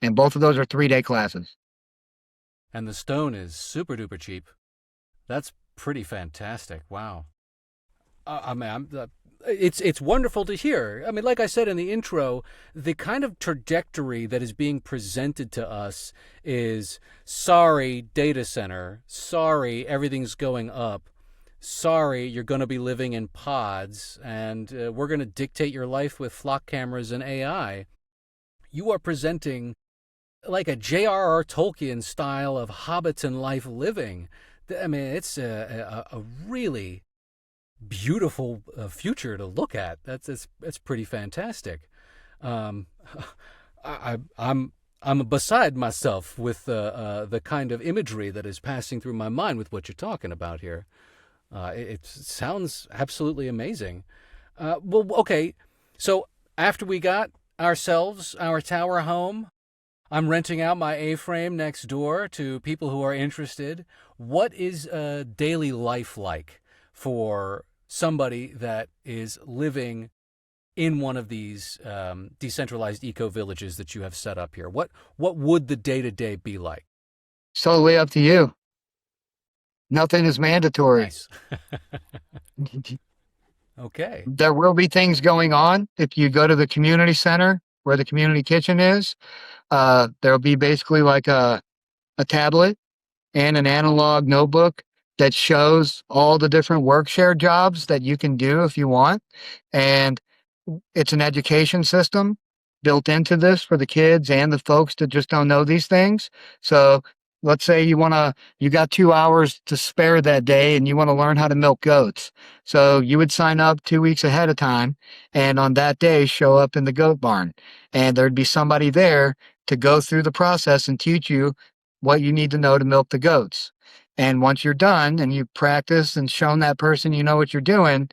And both of those are 3-day classes. And the stone is super duper cheap. That's pretty fantastic. Wow. It's wonderful to hear. I mean, like I said in the intro, the kind of trajectory that is being presented to us is, sorry, data center. Sorry, everything's going up. Sorry, you're going to be living in pods, and we're going to dictate your life with flock cameras and AI. You are presenting like a J.R.R. Tolkien style of hobbits and life living. I mean, it's a really beautiful future to look at. That's pretty fantastic. I'm beside myself with the kind of imagery that is passing through my mind with what you're talking about here. It sounds absolutely amazing. Well, okay, so after we got ourselves our tower home, I'm renting out my A-frame next door to people who are interested. What is a daily life like for somebody that is living in one of these decentralized eco-villages that you have set up here? What would the day-to-day be like? It's totally up to you. Nothing is mandatory. Nice. Okay. There will be things going on. If you go to the community center where the community kitchen is, there'll be basically like a tablet and an analog notebook that shows all the different work share jobs that you can do if you want. And it's an education system built into this for the kids and the folks that just don't know these things. So let's say you got 2 hours to spare that day and you want to learn how to milk goats. So you would sign up 2 weeks ahead of time and on that day show up in the goat barn and there'd be somebody there to go through the process and teach you what you need to know to milk the goats. And once you're done and you've practiced and shown that person you know what you're doing,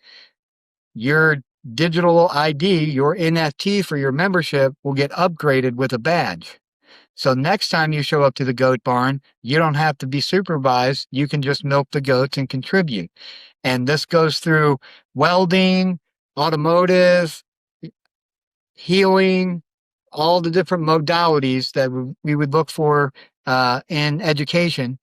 your digital ID, your NFT for your membership will get upgraded with a badge. So next time you show up to the goat barn, you don't have to be supervised. You can just milk the goats and contribute. And this goes through welding, automotive, healing, all the different modalities that we would look for in education.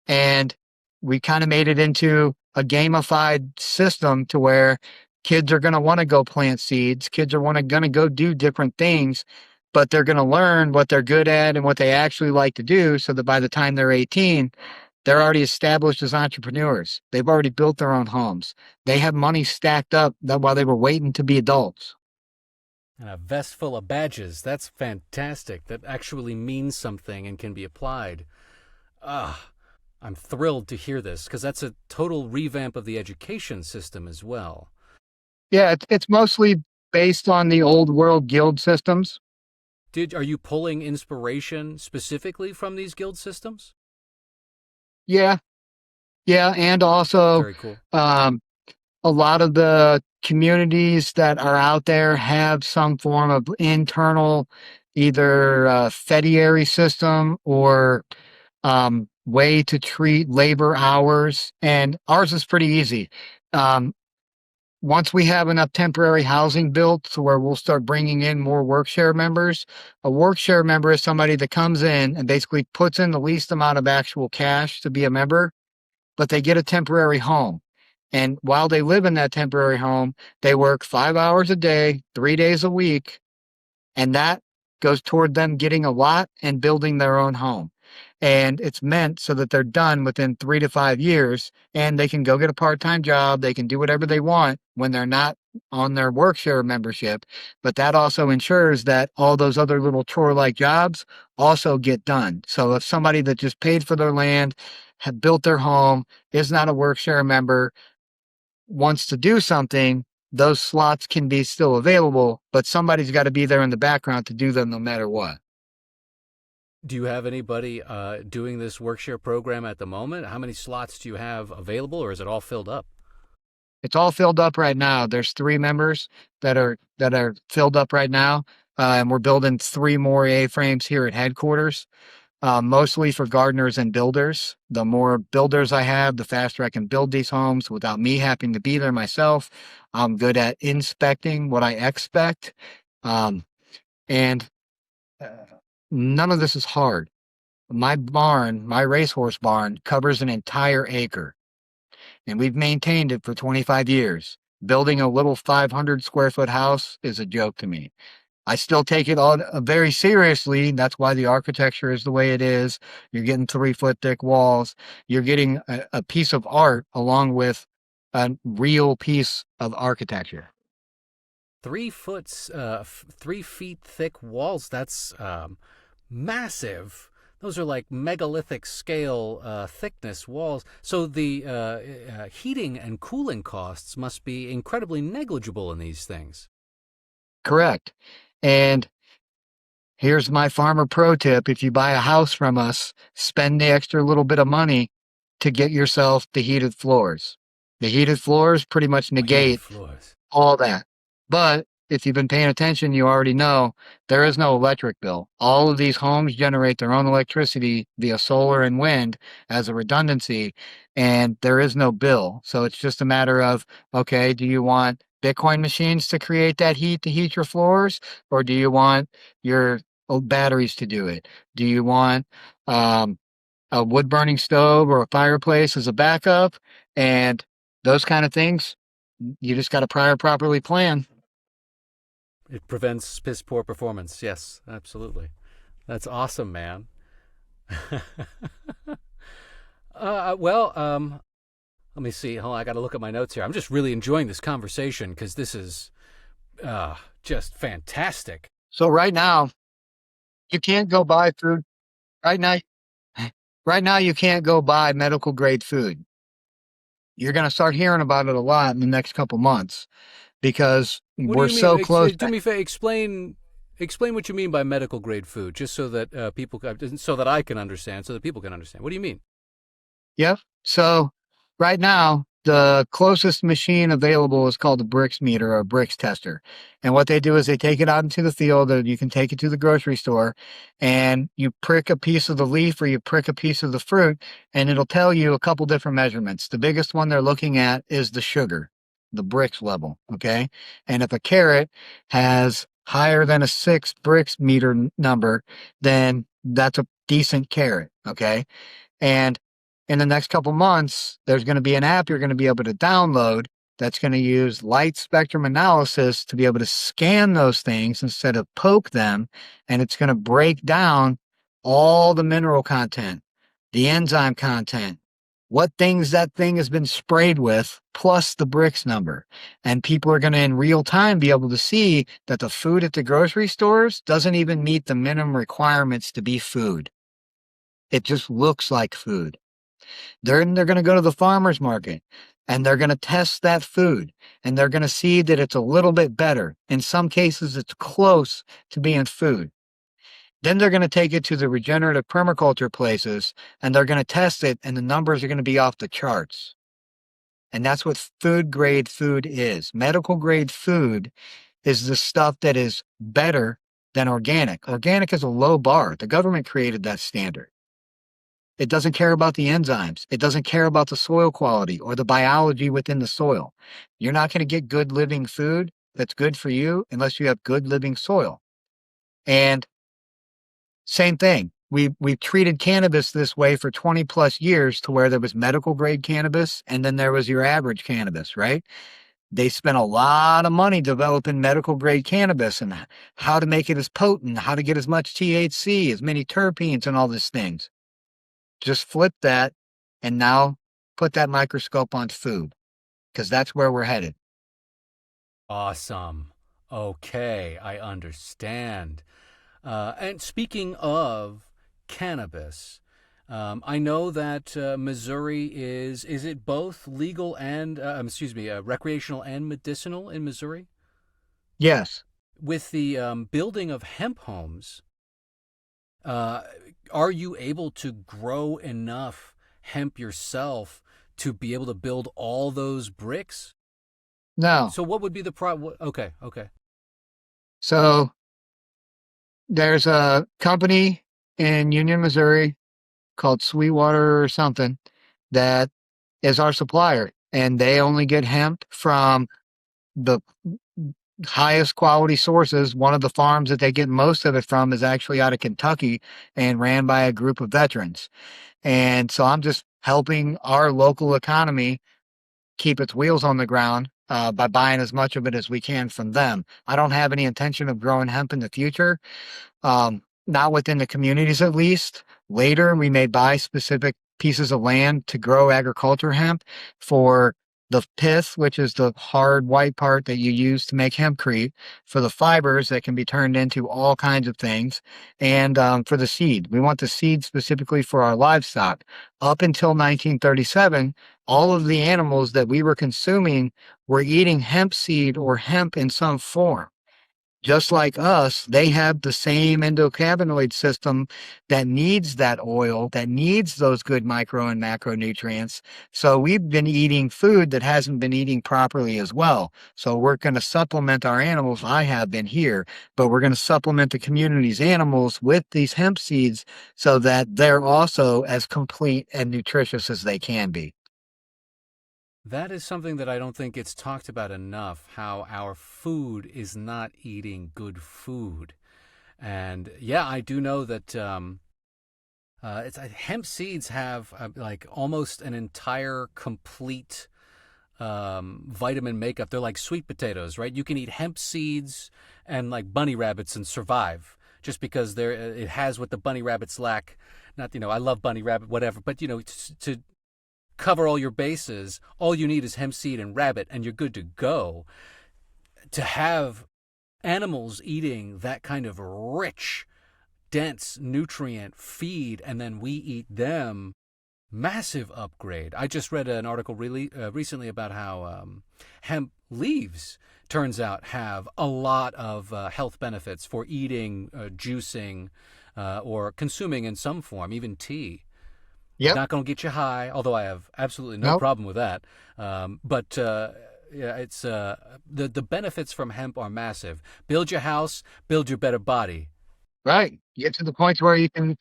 And we kind of made it into a gamified system to where kids are going to want to go plant seeds. Kids are going to go do different things, but they're going to learn what they're good at and what they actually like to do so that by the time they're 18, they're already established as entrepreneurs. They've already built their own homes. They have money stacked up that while they were waiting to be adults. And a vest full of badges. That's fantastic. That actually means something and can be applied. I'm thrilled to hear this because that's a total revamp of the education system as well. Yeah, it's mostly based on the old world guild systems. Are you pulling inspiration specifically from these guild systems? Yeah, and also Very cool. A lot of the communities that are out there have some form of internal, either fediary system or way to treat labor hours, and ours is pretty easy. Um, Once we have enough temporary housing built to where we'll start bringing in more work share members, a work share member is somebody that comes in and basically puts in the least amount of actual cash to be a member, but they get a temporary home. And while they live in that temporary home, they work 5 hours a day, 3 days a week, and that goes toward them getting a lot and building their own home. And it's meant so that they're done within 3 to 5 years and they can go get a part-time job. They can do whatever they want when they're not on their workshare membership. But that also ensures that all those other little chore-like jobs also get done. So if somebody that just paid for their land, had built their home, is not a workshare member, wants to do something, those slots can be still available, but somebody's got to be there in the background to do them no matter what. Do you have anybody doing this workshare program at the moment? How many slots do you have available, or is it all filled up? It's all filled up right now. There's 3 members that are filled up right now, and we're building 3 more A-frames here at headquarters, mostly for gardeners and builders. The more builders I have, the faster I can build these homes without me having to be there myself. I'm good at inspecting what I expect, and none of this is hard. My barn, my racehorse barn, covers an entire acre, and we've maintained it for 25 years. Building a little 500 square foot house is a joke to me. I still take it all very seriously. That's why the architecture is the way it is. You're getting 3 foot thick walls. You're getting a piece of art along with a real piece of architecture. 3 feet thick walls. That's massive. Those are like megalithic scale thickness walls. So the heating and cooling costs must be incredibly negligible in these things. Correct. And here's my farmer pro tip. If you buy a house from us, spend the extra little bit of money to get yourself the heated floors. The heated floors pretty much negate all that. But if you've been paying attention, you already know there is no electric bill. All of these homes generate their own electricity via solar and wind as a redundancy, and there is no bill. So it's just a matter of, okay, do you want Bitcoin machines to create that heat to heat your floors, or do you want your batteries to do it? Do you want a wood burning stove or a fireplace as a backup? And those kind of things, you just got to properly plan. It prevents piss poor performance. Yes, absolutely. That's awesome, man. Let me see. Hold on, I got to look at my notes here. I'm just really enjoying this conversation because this is just fantastic. So right now, you can't go buy food. Right now, right now you can't go buy medical grade food. You're going to start hearing about it a lot in the next couple months because What do we're you mean? so close. Do me a favor. Explain what you mean by medical grade food, just so that so that I can understand, so that people can understand. What do you mean? Yep. So right now, the closest machine available is called a bricks meter or a bricks tester. And what they do is they take it out into the field, or you can take it to the grocery store, and you prick a piece of the leaf or you prick a piece of the fruit, and it'll tell you a couple different measurements. The biggest one they're looking at is the sugar, the bricks level. Okay. And if a carrot has higher than a 6 bricks meter number, then that's a decent carrot. Okay. And in the next couple months, there's going to be an app you're going to be able to download that's going to use light spectrum analysis to be able to scan those things instead of poke them. And it's going to break down all the mineral content, the enzyme content, what things that thing has been sprayed with, plus the bricks number. And people are going to in real time be able to see that the food at the grocery stores doesn't even meet the minimum requirements to be food. It just looks like food. Then they're going to go to the farmer's market and they're going to test that food and they're going to see that it's a little bit better. In some cases, it's close to being food. Then they're going to take it to the regenerative permaculture places and they're going to test it and the numbers are going to be off the charts. And that's what food grade food is. Medical grade food is the stuff that is better than organic. Organic is a low bar. The government created that standard. It doesn't care about the enzymes. It doesn't care about the soil quality or the biology within the soil. You're not going to get good living food that's good for you unless you have good living soil. And same thing. We've treated cannabis this way for 20 plus years to where there was medical grade cannabis and then there was your average cannabis, right? They spent a lot of money developing medical grade cannabis and how to make it as potent, how to get as much THC, as many terpenes and all these things. Just flip that and now put that microscope on food because that's where we're headed. Awesome. Okay, I understand. And speaking of cannabis, I know that Missouri is it both legal and, recreational and medicinal in Missouri? Yes. With the building of hemp homes, are you able to grow enough hemp yourself to be able to build all those bricks? No. So what would be the problem? Okay. So there's a company in Union, Missouri called Sweetwater or something that is our supplier, and they only get hemp from the highest quality sources. One of the farms that they get most of it from is actually out of Kentucky and ran by a group of veterans. And so I'm just helping our local economy keep its wheels on the ground by buying as much of it as we can from them. I don't have any intention of growing hemp in the future, not within the communities at least. Later, we may buy specific pieces of land to grow agriculture hemp for the pith, which is the hard white part that you use to make hempcrete, for the fibers that can be turned into all kinds of things, and for the seed. We want the seed specifically for our livestock. Up until 1937, all of the animals that we were consuming were eating hemp seed or hemp in some form. Just like us, they have the same endocannabinoid system that needs that oil, that needs those good micro and macronutrients. So we've been eating food that hasn't been eating properly as well. So we're going to supplement our animals. I have been here, but we're going to supplement the community's animals with these hemp seeds so that they're also as complete and nutritious as they can be. That is something that I don't think gets talked about enough, how our food is not eating good food. And yeah, I do know that hemp seeds have like almost an entire complete vitamin makeup. They're like sweet potatoes, right? You can eat hemp seeds and like bunny rabbits and survive just because it has what the bunny rabbits lack. Not, I love bunny rabbit, whatever, but to cover all your bases, all you need is hemp seed and rabbit, and you're good to go. To have animals eating that kind of rich, dense nutrient feed and then we eat them, massive upgrade. I just read an article really recently about how hemp leaves turns out have a lot of health benefits for eating, juicing, or consuming in some form, even tea. Yep. Not going to get you high, although I have absolutely no Nope. problem with that. But yeah, it's the benefits from hemp are massive. Build your house, build your better body. Right. Get to the point where you can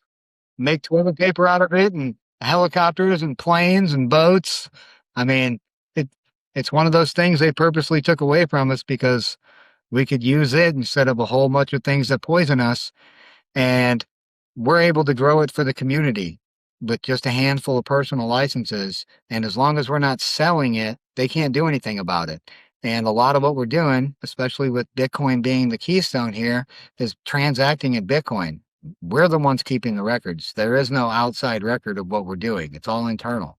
make toilet paper out of it and helicopters and planes and boats. I mean, it it's one of those things they purposely took away from us because we could use it instead of a whole bunch of things that poison us. And we're able to grow it for the community with just a handful of personal licenses. And as long as we're not selling it, they can't do anything about it. And a lot of what we're doing, especially with Bitcoin being the keystone here, is transacting in Bitcoin. We're the ones keeping the records. There is no outside record of what we're doing. It's all internal.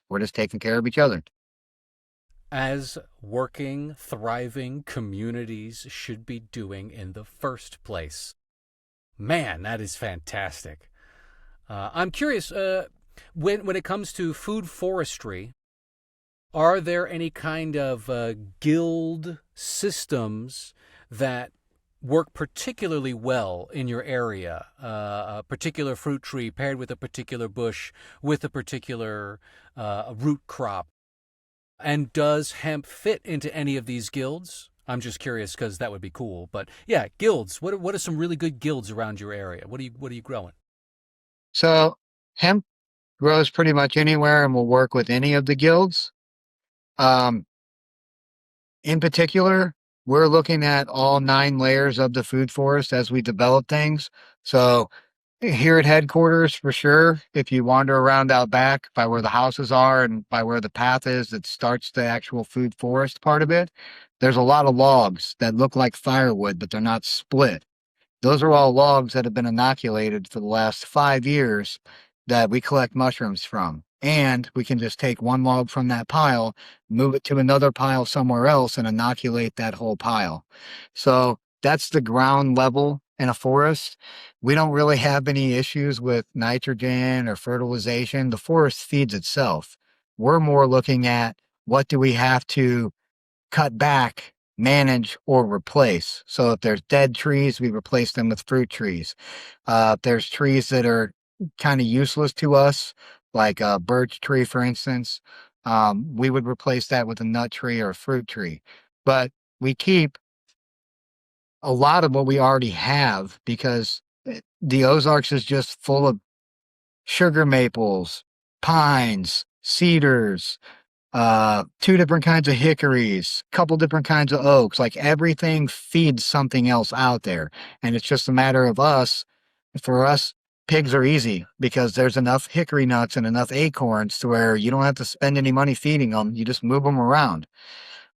We're just taking care of each other. As working, thriving communities should be doing in the first place. Man, that is fantastic. I'm curious, when it comes to food forestry, are there any kind of guild systems that work particularly well in your area? A particular fruit tree paired with a particular bush with a particular root crop. And does hemp fit into any of these guilds? I'm just curious because that would be cool. But yeah, guilds. What are some really good guilds around your area? What are you growing? So hemp grows pretty much anywhere and will work with any of the guilds. Um, in particular, we're looking at all 9 layers of the food forest as we develop things. So here at headquarters, for sure, if you wander around out back by where the houses are and by where the path is that starts the actual food forest part of it, there's a lot of logs that look like firewood, but they're not split. Those are all logs that have been inoculated for the last 5 years that we collect mushrooms from. And we can just take one log from that pile, move it to another pile somewhere else, and inoculate that whole pile. So that's the ground level in a forest. We don't really have any issues with nitrogen or fertilization. The forest feeds itself. We're more looking at what do we have to cut back, manage, or replace. So if there's dead trees, we replace them with fruit trees. If there's trees that are kind of useless to us, like a birch tree, for instance, we would replace that with a nut tree or a fruit tree. But we keep a lot of what we already have because the Ozarks is just full of sugar maples, pines, cedars, 2 different kinds of hickories, couple different kinds of oaks. Like everything feeds something else out there. And it's just a matter of us. For us, pigs are easy because there's enough hickory nuts and enough acorns to where you don't have to spend any money feeding them. You just move them around.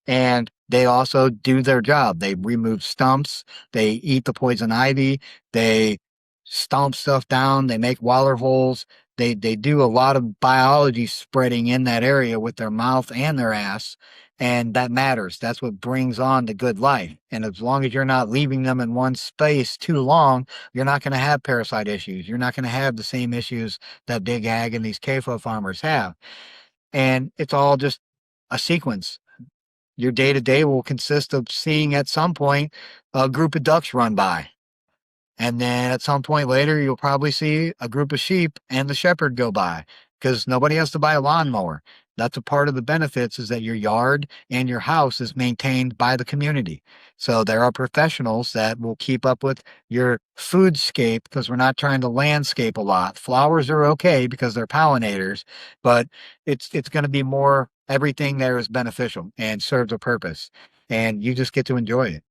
And they also do their job. They remove stumps, they eat the poison ivy, they stomp stuff down, they make water holes. They do a lot of biology spreading in that area with their mouth and their ass, and that matters. That's what brings on the good life. And as long as you're not leaving them in one space too long, you're not going to have parasite issues. You're not going to have the same issues that Big Ag and these CAFO farmers have. And it's all just a sequence. Your day to day will consist of seeing at some point a group of ducks run by. And then at some point later, you'll probably see a group of sheep and the shepherd go by because nobody has to buy a lawnmower. That's a part of the benefits is that your yard and your house is maintained by the community. So there are professionals that will keep up with your foodscape because we're not trying to landscape a lot. Flowers are okay because they're pollinators, but it's going to be more everything there is beneficial and serves a purpose. And you just get to enjoy it.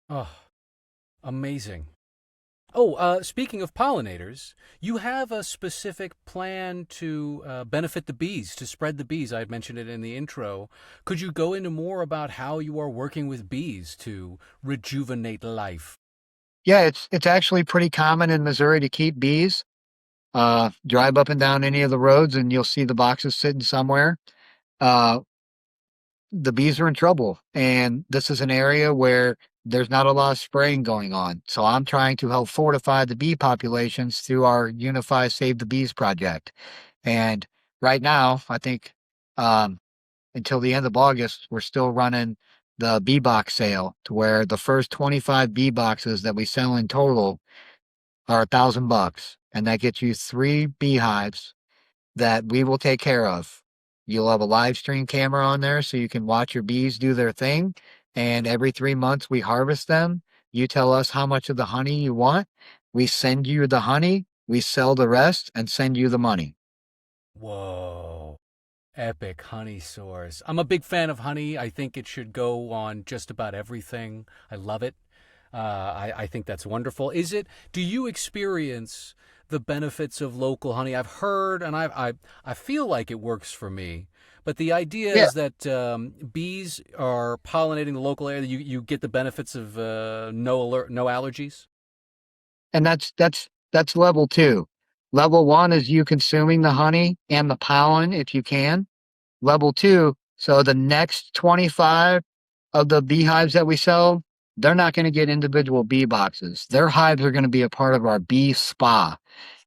Oh, amazing. Oh, speaking of pollinators, you have a specific plan to benefit the bees, to spread the bees. I had mentioned it in the intro. Could you go into more about how you are working with bees to rejuvenate life? Yeah, it's actually pretty common in Missouri to keep bees. Drive up and down any of the roads and you'll see the boxes sitting somewhere. Uh, the bees are in trouble. And this is an area where there's not a lot of spraying going on. So I'm trying to help fortify the bee populations through our Unify Save the Bees project. And right now, I think um, until the end of August, we're still running the bee box sale to where the first 25 bee boxes that we sell in total are $1,000. And that gets you 3 beehives that we will take care of. You'll have a live stream camera on there so you can watch your bees do their thing. And every 3 months, we harvest them. You tell us how much of the honey you want. We send you the honey, we sell the rest, and send you the money. Whoa. Epic honey source. I'm a big fan of honey. I think it should go on just about everything. I love it. I think that's wonderful. Do you experience the benefits of local honey? I've heard, and I feel like it works for me. But the idea Yeah. is that bees are pollinating the local area. You get the benefits of no allergies. And that's level 2. Level 1 is you consuming the honey and the pollen if you can. Level 2, so the next 25 of the beehives that we sell, they're not going to get individual bee boxes. Their hives are going to be a part of our bee spa.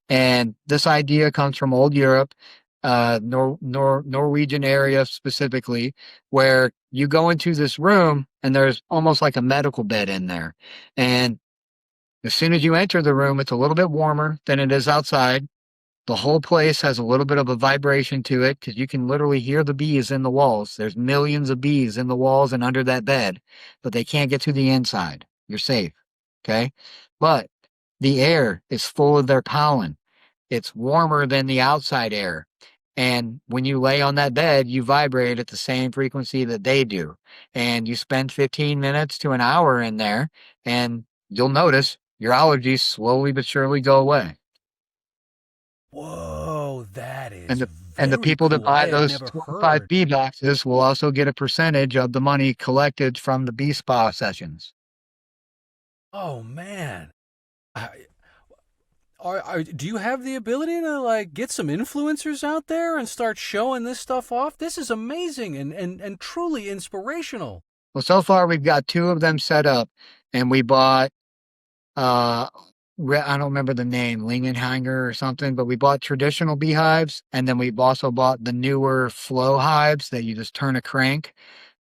And this idea comes from old Europe, Norwegian area specifically, where you go into this room and there's almost like a medical bed in there. And as soon as you enter the room, it's a little bit warmer than it is outside. The whole place has a little bit of a vibration to it because you can literally hear the bees in the walls. There's millions of bees in the walls and under that bed, but they can't get to the inside. You're safe. Okay. But the air is full of their pollen. It's warmer than the outside air. And when you lay on that bed, you vibrate at the same frequency that they do. And you spend 15 minutes to an hour in there, and you'll notice your allergies slowly but surely go away. Whoa, that And is the very people that cool. I buy had those never 25 heard. bee boxes will also get a percentage of the money collected from the bee spa sessions. Oh man. I, do you have the ability to like get some influencers out there and start showing this stuff off? This is amazing and truly inspirational. Well, so far we've got 2 of them set up, and we bought uh I don't remember the name, Lingenhanger or something, but we bought traditional beehives, and then we've also bought the newer flow hives that you just turn a crank,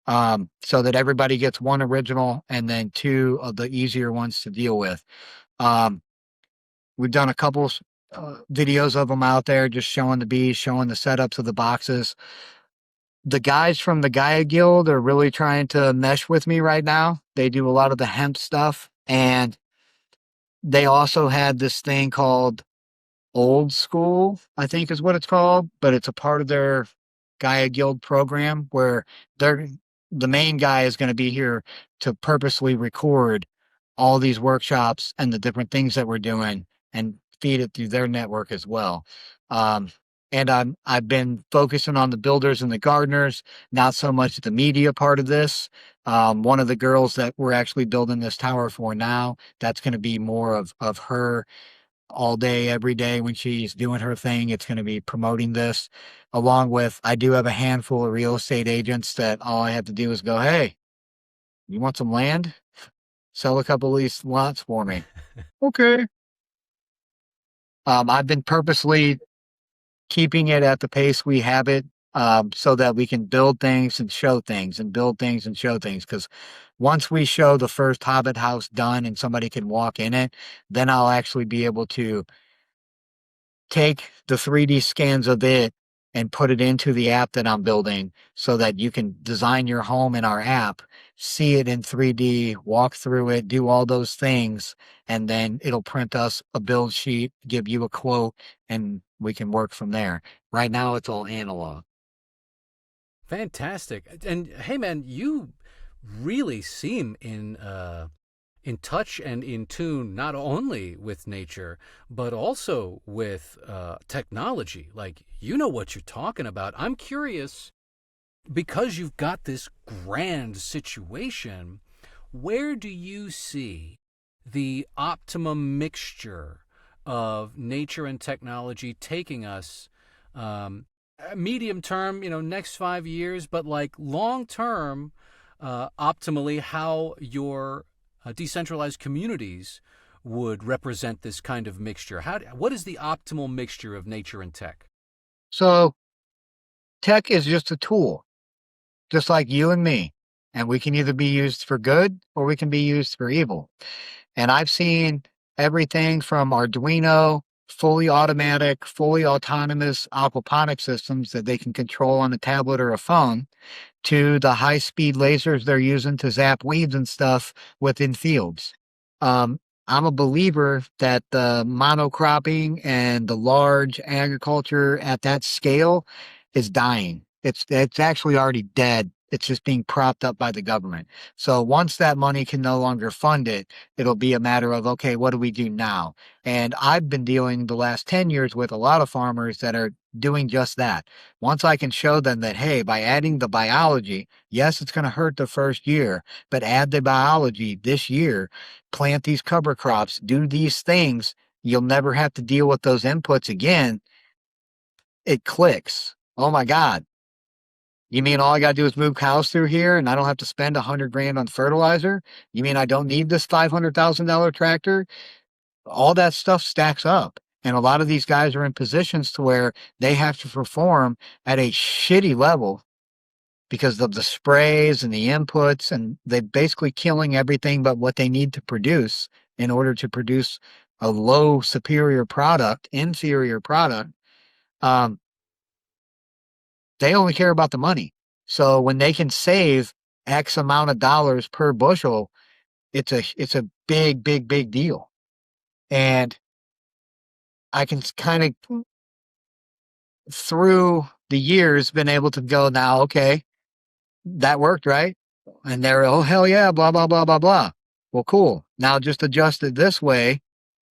so that everybody gets 1 original and then 2 of the easier ones to deal with. Um, we've done a couple videos of them out there, just showing the bees, showing the setups of the boxes. The guys from the Gaia Guild are really trying to mesh with me right now. They do a lot of the hemp stuff, and they also had this thing called Old School, I think is what it's called, but it's a part of their Gaia Guild program where they're the main guy is going to be here to purposely record all these workshops and the different things that we're doing and feed it through their network as well. Um, and I've been focusing on the builders and the gardeners, not so much the media part of this. One of the girls that we're actually building this tower for now, that's going to be more of her all day, every day when she's doing her thing. It's going to be promoting this, along with I do have a handful of real estate agents that all I have to do is go, hey, you want some land? Sell a couple of these lots for me. Okay. I've been purposely keeping it at the pace we have it, so that we can build things and show things and build things and show things. Because once we show the first Hobbit house done and somebody can walk in it, then I'll actually be able to take the 3D scans of it and put it into the app that I'm building so that you can design your home in our app, see it in 3D, walk through it, do all those things, and then it'll print us a build sheet, give you a quote, and we can work from there. Right now, it's all analog. Fantastic. And hey man, you really seem in touch and in tune not only with nature but also with technology. Like you know what you're talking about. I'm curious because you've got this grand situation. Where do you see the optimum mixture of nature and technology taking us? Medium term, next 5 years, but like long term, optimally, how your decentralized communities would represent this kind of mixture. What is the optimal mixture of nature and tech? So tech is just a tool, just like you and me. And we can either be used for good or we can be used for evil. And I've seen everything from Arduino, fully automatic, fully autonomous aquaponic systems that they can control on a tablet or a phone, to the high speed lasers they're using to zap weeds and stuff within fields. Um, I'm a believer that the monocropping and the large agriculture at that scale is dying. It's actually already dead. It's just being propped up by the government. So once that money can no longer fund it, it'll be a matter of, okay, what do we do now? And I've been dealing the last 10 years with a lot of farmers that are doing just that. Once I can show them that, hey, by adding the biology, yes, it's going to hurt the first year, but add the biology this year, plant these cover crops, do these things, you'll never have to deal with those inputs again. It clicks. Oh my God. You mean all I got to do is move cows through here and I don't have to spend 100 grand on fertilizer? You mean I don't need this $500,000 tractor? All that stuff stacks up. And a lot of these guys are in positions to where they have to perform at a shitty level because of the sprays and the inputs, and they're basically killing everything but what they need to produce in order to produce a low inferior product. Um, they only care about the money. So when they can save X amount of dollars per bushel, it's a big, big, big deal. And I can kind of through the years been able to go now, okay, that worked, right? And they're, oh, hell yeah, blah, blah, blah, blah, blah. Well, cool. Now just adjust it this way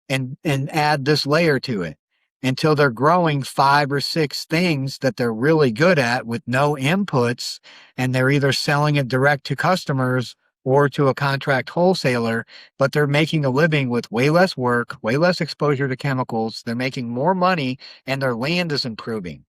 and add this layer to it until they're growing 5 or 6 things that they're really good at with no inputs. And they're either selling it direct to customers or to a contract wholesaler, but they're making a living with way less work, way less exposure to chemicals. They're making more money and their land is improving.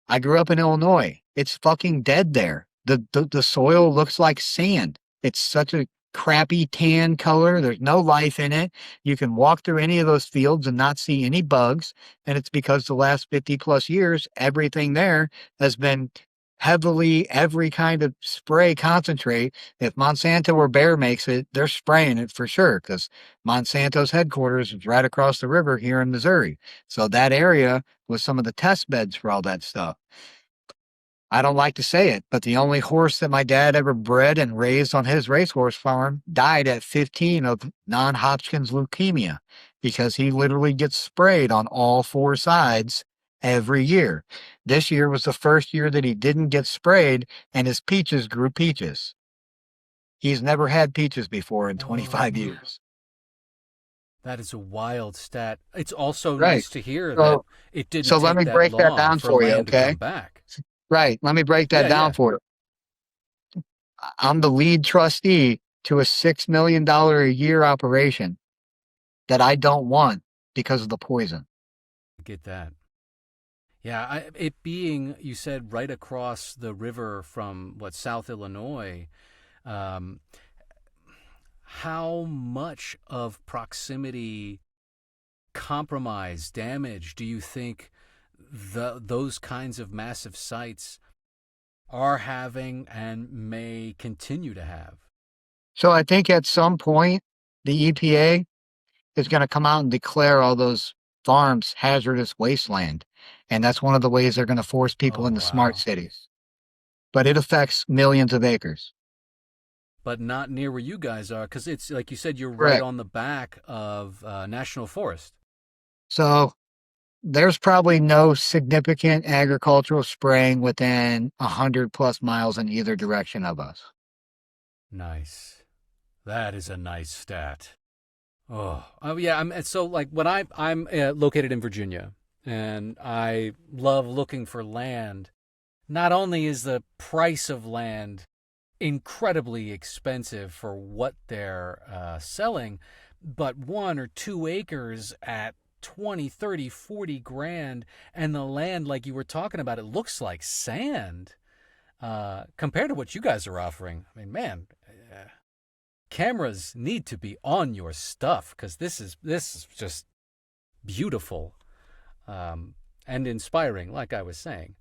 I grew up in Illinois. It's fucking dead there. The soil looks like sand. It's such a crappy tan color. There's no life in it. You can walk through any of those fields and not see any bugs. And it's because the last 50 plus years, everything there has been heavily every kind of spray concentrate. If Monsanto or Bayer makes it, they're spraying it for sure because Monsanto's headquarters is right across the river here in Missouri. So that area was some of the test beds for all that stuff. I don't like to say it, but the only horse that my dad ever bred and raised on his racehorse farm died at 15 of non-Hodgkin's leukemia because he literally gets sprayed on all 4 sides every year. This year was the first year that he didn't get sprayed and his peaches grew peaches. He's never had peaches before in 25 years. That is a wild stat. It's also Right. nice to hear that So, it didn't so let take me that break that long down for for you, land to okay? come back. Right. Let me break that Yeah, down yeah. for you. I'm the lead trustee to a $6 million a year operation that I don't want because of the poison. I get that. Yeah, it being, you said, right across the river from, South Illinois, um, how much of proximity compromise, damage do you think those kinds of massive sites are having and may continue to have? So I think at some point, the EPA is going to come out and declare all those farms hazardous wasteland. And that's one of the ways they're going to force people Oh, into smart wow. cities. But it affects millions of acres. But not near where you guys are, because it's, like you said, you're right Correct. on the back of national forest. So there's probably no significant agricultural spraying within 100 plus miles in either direction of us. Nice. That is a nice stat. Oh yeah. So like when I'm located in Virginia, and I love looking for land. Not only is the price of land incredibly expensive for what they're selling, but 1 or 2 acres at 20, 30, 40 grand, and the land, like you were talking about, it looks like sand compared to what you guys are offering. I mean, man, cameras need to be on your stuff because this is just beautiful, and inspiring, like I was saying.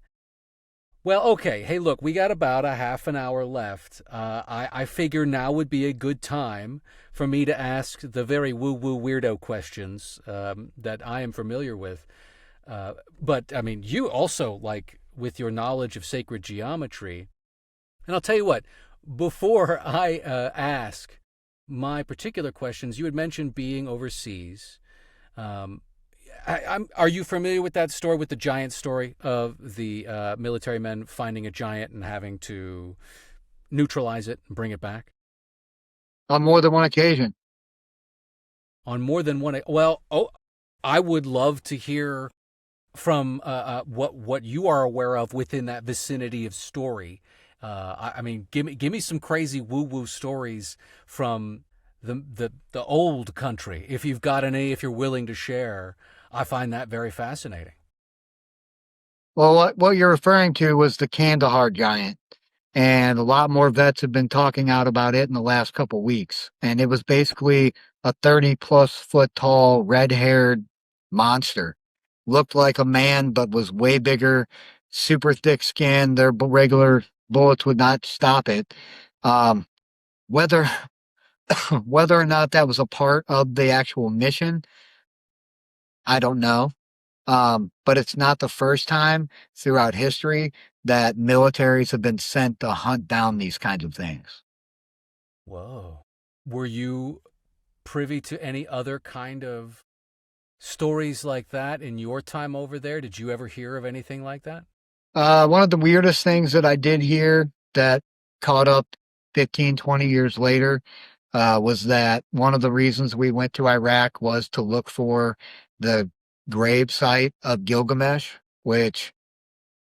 Well, okay. Hey, look, we got about a half an hour left. I figure now would be a good time for me to ask the very woo-woo weirdo questions that I am familiar with. But, I mean, you also, like, with your knowledge of sacred geometry, and I'll tell you what, before I ask my particular questions, you had mentioned being overseas. Um, are you familiar with that story, with the giant story of the military men finding a giant and having to neutralize it and bring it back? On more than one occasion. On more than one. Well, oh, I would love to hear from what you are aware of within that vicinity of story. I mean, give me some crazy woo woo stories from the old country, if you've got any, if you're willing to share. I find that very fascinating. Well, what you're referring to was the Kandahar giant. And a lot more vets have been talking out about it in the last couple weeks. And it was basically a 30 plus foot tall, red haired monster. Looked like a man, but was way bigger, super thick skin. Their regular bullets would not stop it. Um, whether whether or not that was a part of the actual mission, I don't know. But it's not the first time throughout history that militaries have been sent to hunt down these kinds of things. Whoa. Were you privy to any other kind of stories like that in your time over there? Did you ever hear of anything like that? One of the weirdest things that I did hear that caught up 15, 20 years later was that one of the reasons we went to Iraq was to look for the grave site of Gilgamesh, which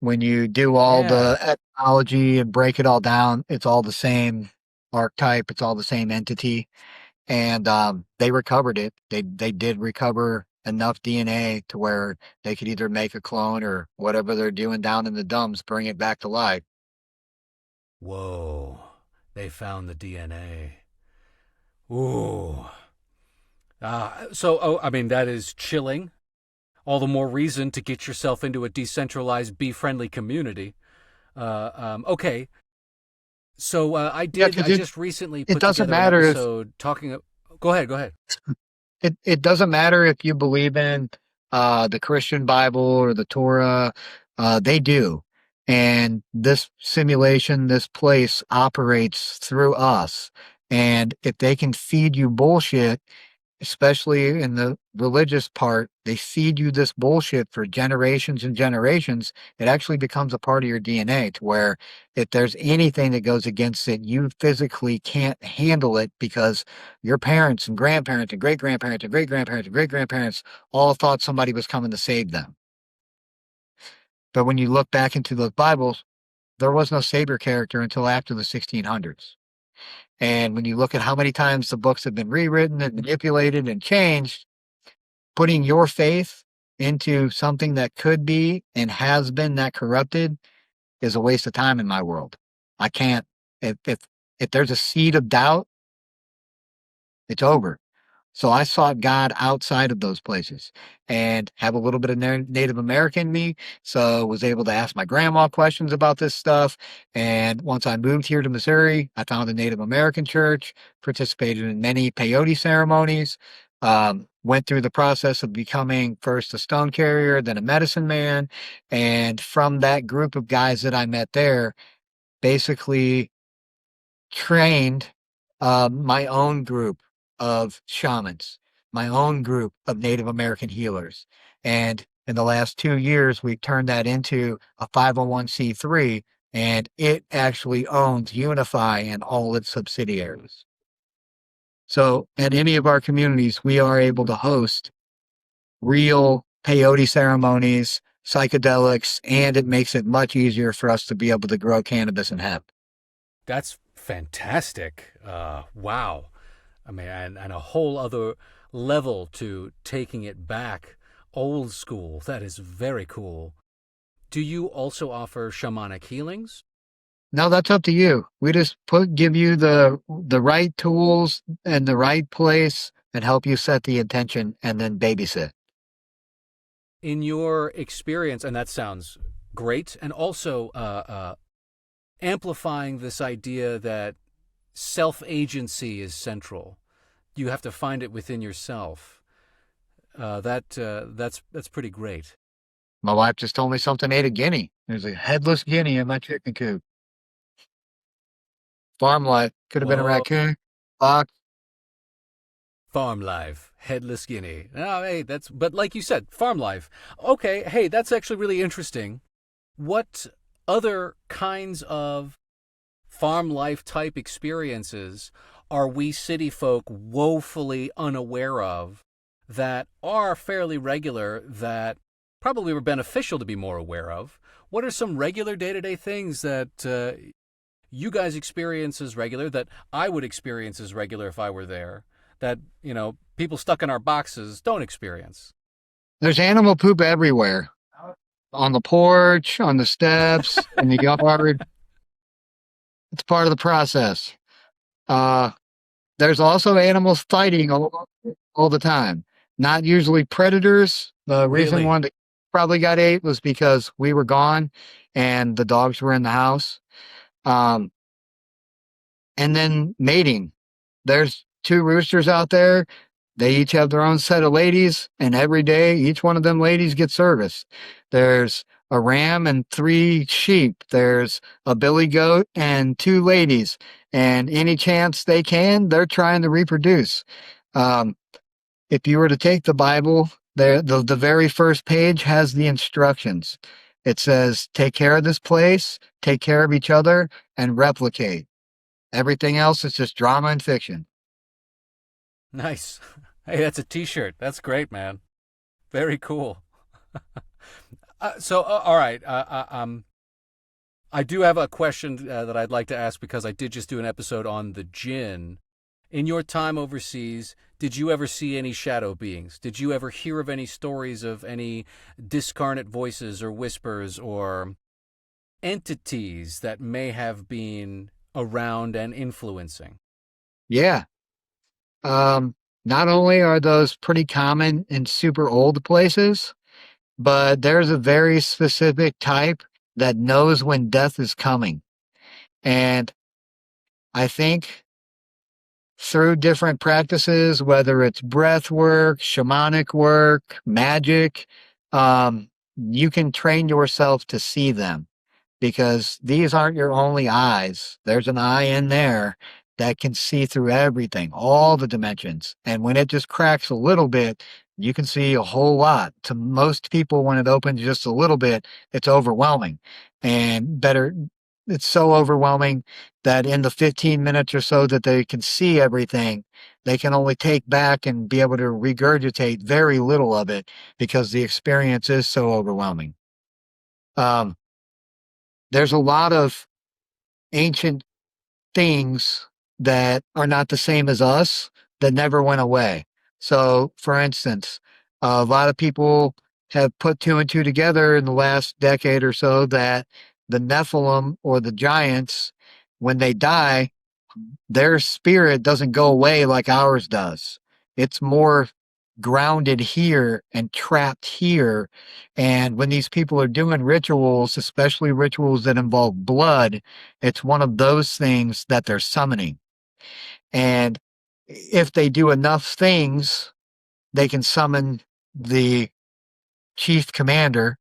when you do all Yeah. the etymology and break it all down, it's all the same archetype, it's all the same entity. And they recovered it. They did recover enough DNA to where they could either make a clone or whatever they're doing down in the dumps, bring it back to life. Whoa. They found the DNA. Ooh. So, I mean, that is chilling. All the more reason to get yourself into a decentralized, bee-friendly community. Okay. So Yeah, I because just recently it put doesn't together an matter if episode talking. Go ahead. Go ahead. it doesn't matter if you believe in the Christian Bible or the Torah. They do. And this simulation, this place operates through us. And if they can feed you bullshit, especially in the religious part, they feed you this bullshit for generations and generations. It actually becomes a part of your DNA to where if there's anything that goes against it, you physically can't handle it because your parents and grandparents and great grandparents and great grandparents and great grandparents all thought somebody was coming to save them. But when you look back into those Bibles, there was no savior character until after the 1600s. And when you look at how many times the books have been rewritten and manipulated and changed, putting your faith into something that could be and has been that corrupted is a waste of time in my world. I can't, if there's a seed of doubt, it's over. So I sought God outside of those places and have a little bit of Native American in me. So was able to ask my grandma questions about this stuff. And once I moved here to Missouri, I found a Native American church, participated in many peyote ceremonies, went through the process of becoming first a stone carrier, then a medicine man. And from that group of guys that I met there, basically trained my own group of shamans, my own group of Native American healers. And in the last 2 years, we've turned that into a 501c3, and it actually owns Unify and all its subsidiaries. So at any of our communities, we are able to host real peyote ceremonies, psychedelics, and it makes it much easier for us to be able to grow cannabis and hemp. That's fantastic. Wow. I mean, and a whole other level to taking it back old school. That is very cool. Do you also offer shamanic healings? No, that's up to you. We just give you the right tools and the right place and help you set the intention and then babysit. In your experience, and that sounds great, and also amplifying this idea that self-agency is central. You have to find it within yourself. That's pretty great. My wife just told me something ate a guinea. There's a headless guinea in my chicken coop. Farm life. Could have been a Whoa. raccoon, fox. Farm life, headless guinea. Oh, hey, but like you said, farm life. Okay, hey, that's actually really interesting. What other kinds of farm life type experiences are we city folk woefully unaware of that are fairly regular, that probably were beneficial to be more aware of? What are some regular day-to-day things that you guys experience as regular, that I would experience as regular if I were there, that, people stuck in our boxes don't experience? There's animal poop everywhere. On the porch, on the steps, in the yard. It's part of the process. Uh, there's also animals fighting all the time. Not usually predators. The reason Really? one that probably got ate was because we were gone and the dogs were in the house. Um, and then mating. There's two roosters out there. They each have their own set of ladies, and every day each one of them ladies gets serviced. There's a ram and three sheep. There's a billy goat and two ladies. And any chance they can, they're trying to reproduce. Um, if you were to take the Bible, the very first page has the instructions. It says, take care of this place, take care of each other, and replicate. Everything else is just drama and fiction. Nice. Hey, that's a t-shirt. That's great, man. Very cool. All right. I do have a question that I'd like to ask, because I did just do an episode on the jinn. In your time overseas, did you ever see any shadow beings? Did you ever hear of any stories of any discarnate voices or whispers or entities that may have been around and influencing? Yeah. Not only are those pretty common in super old places, but there's a very specific type that knows when death is coming. And I think through different practices, whether it's breath work, shamanic work, magic, you can train yourself to see them, because these aren't your only eyes. There's an eye in there that can see through everything, all the dimensions. And when it just cracks a little bit, you can see a whole lot. To most people, when it opens just a little bit, it's overwhelming. And it's so overwhelming that in the 15 minutes or so that they can see everything, they can only take back and be able to regurgitate very little of it, because the experience is so overwhelming. Um, there's a lot of ancient things that are not the same as us that never went away. So, for instance, a lot of people have put two and two together in the last decade or so that the Nephilim, or the giants, when they die, their spirit doesn't go away like ours does. It's more grounded here and trapped here. And when these people are doing rituals, especially rituals that involve blood, it's one of those things that they're summoning. And if they do enough things, they can summon the chief commander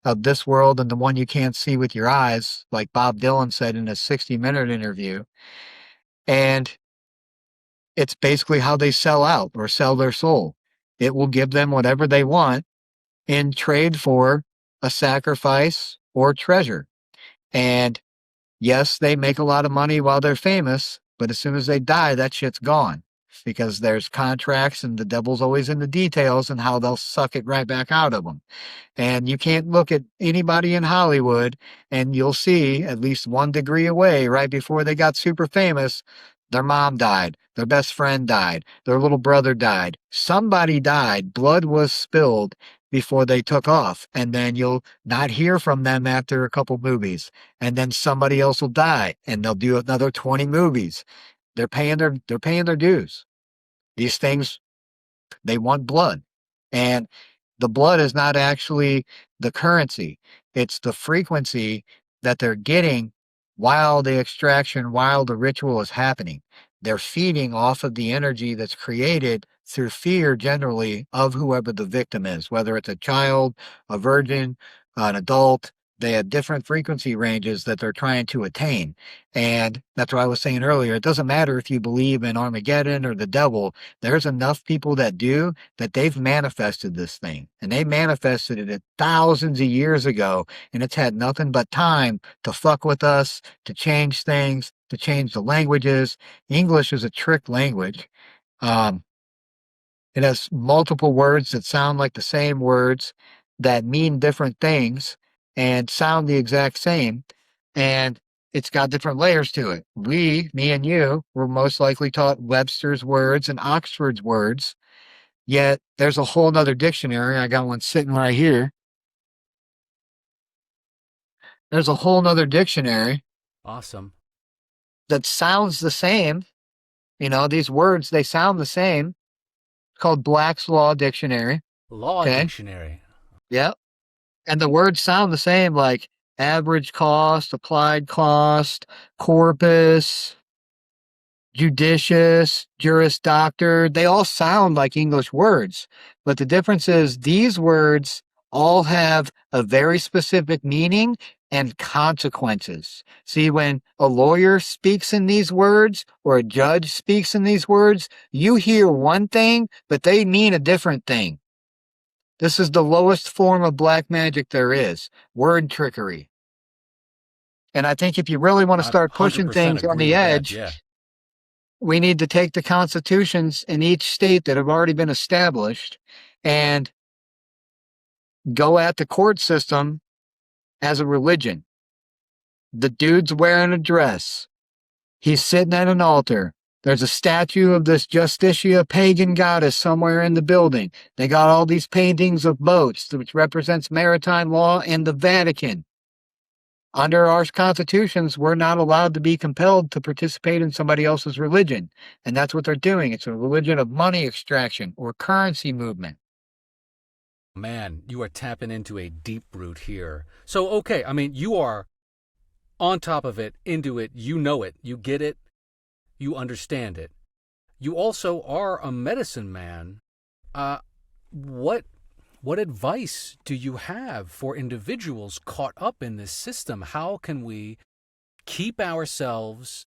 of this world and the one you can't see with your eyes, like Bob Dylan said in a 60-minute interview. And it's basically how they sell out or sell their soul. It will give them whatever they want in trade for a sacrifice or treasure. And yes, they make a lot of money while they're famous, but as soon as they die, that shit's gone, because there's contracts and the devil's always in the details and how they'll suck it right back out of them. And you can't look at anybody in Hollywood and you'll see at least 1 degree away, right before they got super famous, their mom died, their best friend died, their little brother died, somebody died, blood was spilled, before they took off. And then you'll not hear from them after a couple movies. And then somebody else will die and they'll do another 20 movies. They're paying their dues. These things, they want blood. And the blood is not actually the currency. It's the frequency that they're getting while the extraction, while the ritual is happening. They're feeding off of the energy that's created through fear, generally, of whoever the victim is, whether it's a child, a virgin, an adult. They have different frequency ranges that they're trying to attain. And that's what I was saying earlier. It doesn't matter if you believe in Armageddon or the devil. There's enough people that do, that they've manifested this thing. And they manifested it thousands of years ago. And it's had nothing but time to fuck with us, to change things, to change the languages. English is a trick language. It has multiple words that sound like the same words that mean different things and sound the exact same. And it's got different layers to it. We, me and you, were most likely taught Webster's words and Oxford's words. Yet there's a whole nother dictionary. I got one sitting right here. There's a whole nother dictionary. Awesome. That sounds the same. You know, these words, they sound the same. It's called Black's Law Dictionary. Law Dictionary. Yep. And the words sound the same, like average cost, applied cost, corpus, judicious, juris doctor. They all sound like English words. But the difference is these words all have a very specific meaning and consequences. See, when a lawyer speaks in these words or a judge speaks in these words, you hear one thing, but they mean a different thing. This is the lowest form of black magic there is, word trickery. And I think if you really want to start pushing things on the edge, we need to take the constitutions in each state that have already been established and go at the court system as a religion. The dude's wearing a dress. He's sitting at an altar. There's a statue of this Justitia pagan goddess somewhere in the building. They got all these paintings of boats, which represents maritime law and the Vatican. Under our constitutions, we're not allowed to be compelled to participate in somebody else's religion. And that's what they're doing. It's a religion of money extraction or currency movement. Man, you are tapping into a deep root here. So, okay, I mean, you are on top of it, into it, you know it, you get it, you understand it. You also are a medicine man. What advice do you have for individuals caught up in this system? How can we keep ourselves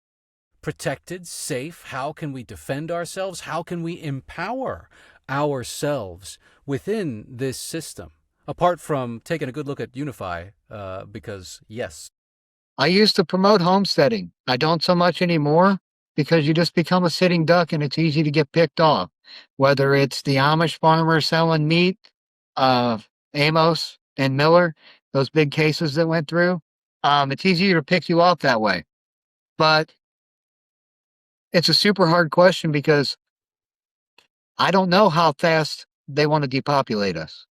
protected, safe? How can we defend ourselves? How can we empower ourselves within this system? Apart from taking a good look at Unify, because yes. I used to promote homesteading. I don't so much anymore because you just become a sitting duck and it's easy to get picked off. Whether it's the Amish farmer selling meat, Amos and Miller, those big cases that went through, it's easier to pick you off that way. But it's a super hard question because I don't know how fast they want to depopulate us.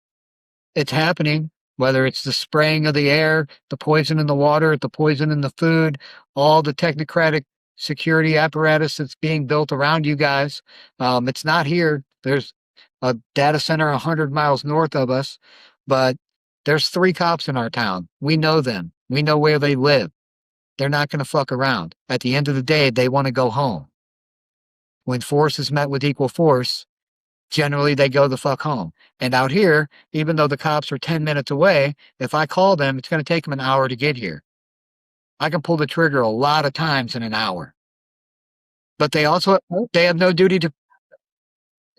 It's happening, whether it's the spraying of the air, the poison in the water, the poison in the food, all the technocratic security apparatus that's being built around you guys. It's not here. There's a data center 100 miles north of us, but there's 3 cops in our town. We know them. We know where they live. They're not going to fuck around. At the end of the day, they want to go home. When force is met with equal force, generally they go the fuck home. And out here, even though the cops are 10 minutes away, if I call them, it's going to take them an hour to get here. I can pull the trigger a lot of times in an hour. But they have no duty to.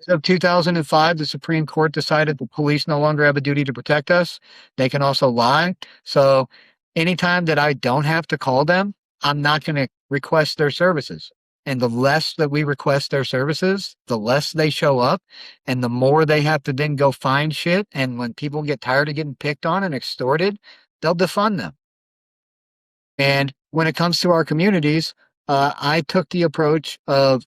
Of 2005, the Supreme Court decided the police no longer have a duty to protect us. They can also lie. So anytime that I don't have to call them, I'm not going to request their services. And the less that we request their services, the less they show up and the more they have to then go find shit. And when people get tired of getting picked on and extorted, they'll defund them. And when it comes to our communities, I took the approach of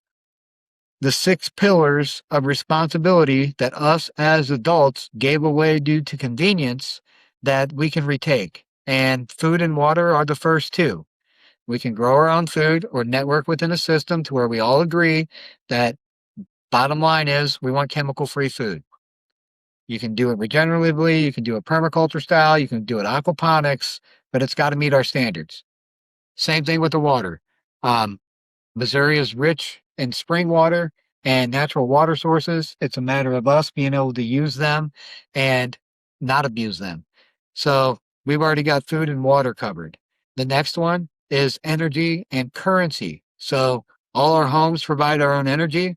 the 6 pillars of responsibility that us as adults gave away due to convenience that we can retake. And food and water are the first 2. We can grow our own food or network within a system to where we all agree that bottom line is we want chemical-free food. You can do it regeneratively, you can do it permaculture style, you can do it aquaponics, but it's got to meet our standards. Same thing with the water. Missouri is rich in spring water and natural water sources. It's a matter of us being able to use them and not abuse them. So we've already got food and water covered. The next one is energy and currency. So all our homes provide our own energy.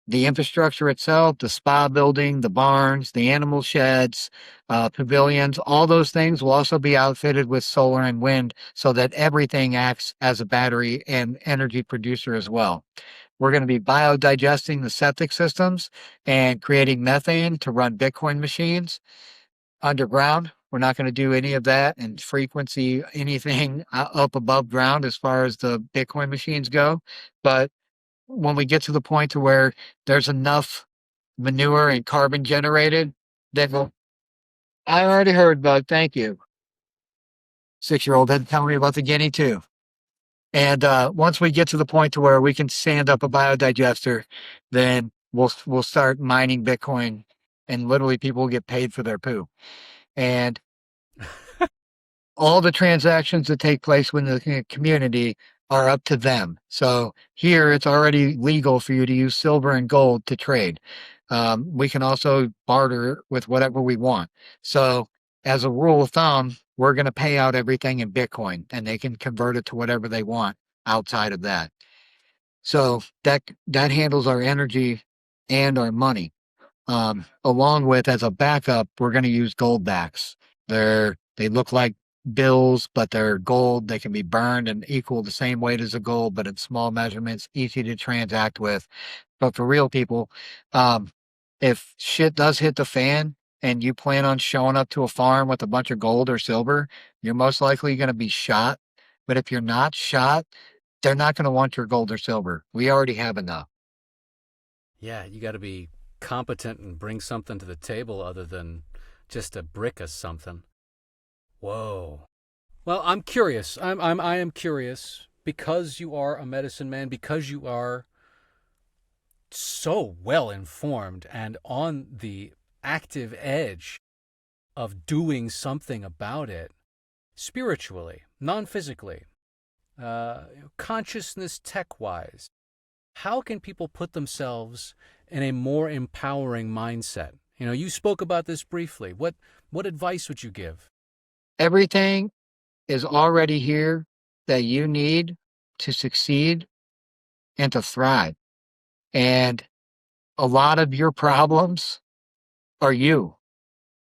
The infrastructure itself, the spa building, the barns, the animal sheds, pavilions, all those things will also be outfitted with solar and wind so that everything acts as a battery and energy producer as well. We're going to be biodigesting the septic systems and creating methane to run Bitcoin machines underground. We're not going to do any of that and frequency anything up above ground as far as the Bitcoin machines go. But when we get to the point to where there's enough manure and carbon generated, then I already heard, Bud. Thank you. 6-year-old had to tell me about the guinea too. And once we get to the point to where we can stand up a biodigester, then we'll start mining Bitcoin, and literally people will get paid for their poo. And all the transactions that take place within the community are up to them. So here it's already legal for you to use silver and gold to trade. We can also barter with whatever we want. So as a rule of thumb, we're going to pay out everything in Bitcoin, and they can convert it to whatever they want outside of that. So that handles our energy and our money. Along with, as a backup, we're going to use gold backs. They look like bills, but they're gold. They can be burned and equal the same weight as a gold, but in small measurements, easy to transact with. But for real people, if shit does hit the fan and you plan on showing up to a farm with a bunch of gold or silver, you're most likely going to be shot. But if you're not shot, they're not going to want your gold or silver. We already have enough. Yeah, you got to be competent and bring something to the table other than just a brick of something. Whoa. Well, I'm curious. I am curious because you are a medicine man, because you are so well informed and on the active edge of doing something about it spiritually, non-physically, consciousness tech-wise. How can people put themselves in a more empowering mindset? You know, you spoke about this briefly. What advice would you give? Everything is already here that you need to succeed and to thrive. And a lot of your problems are you.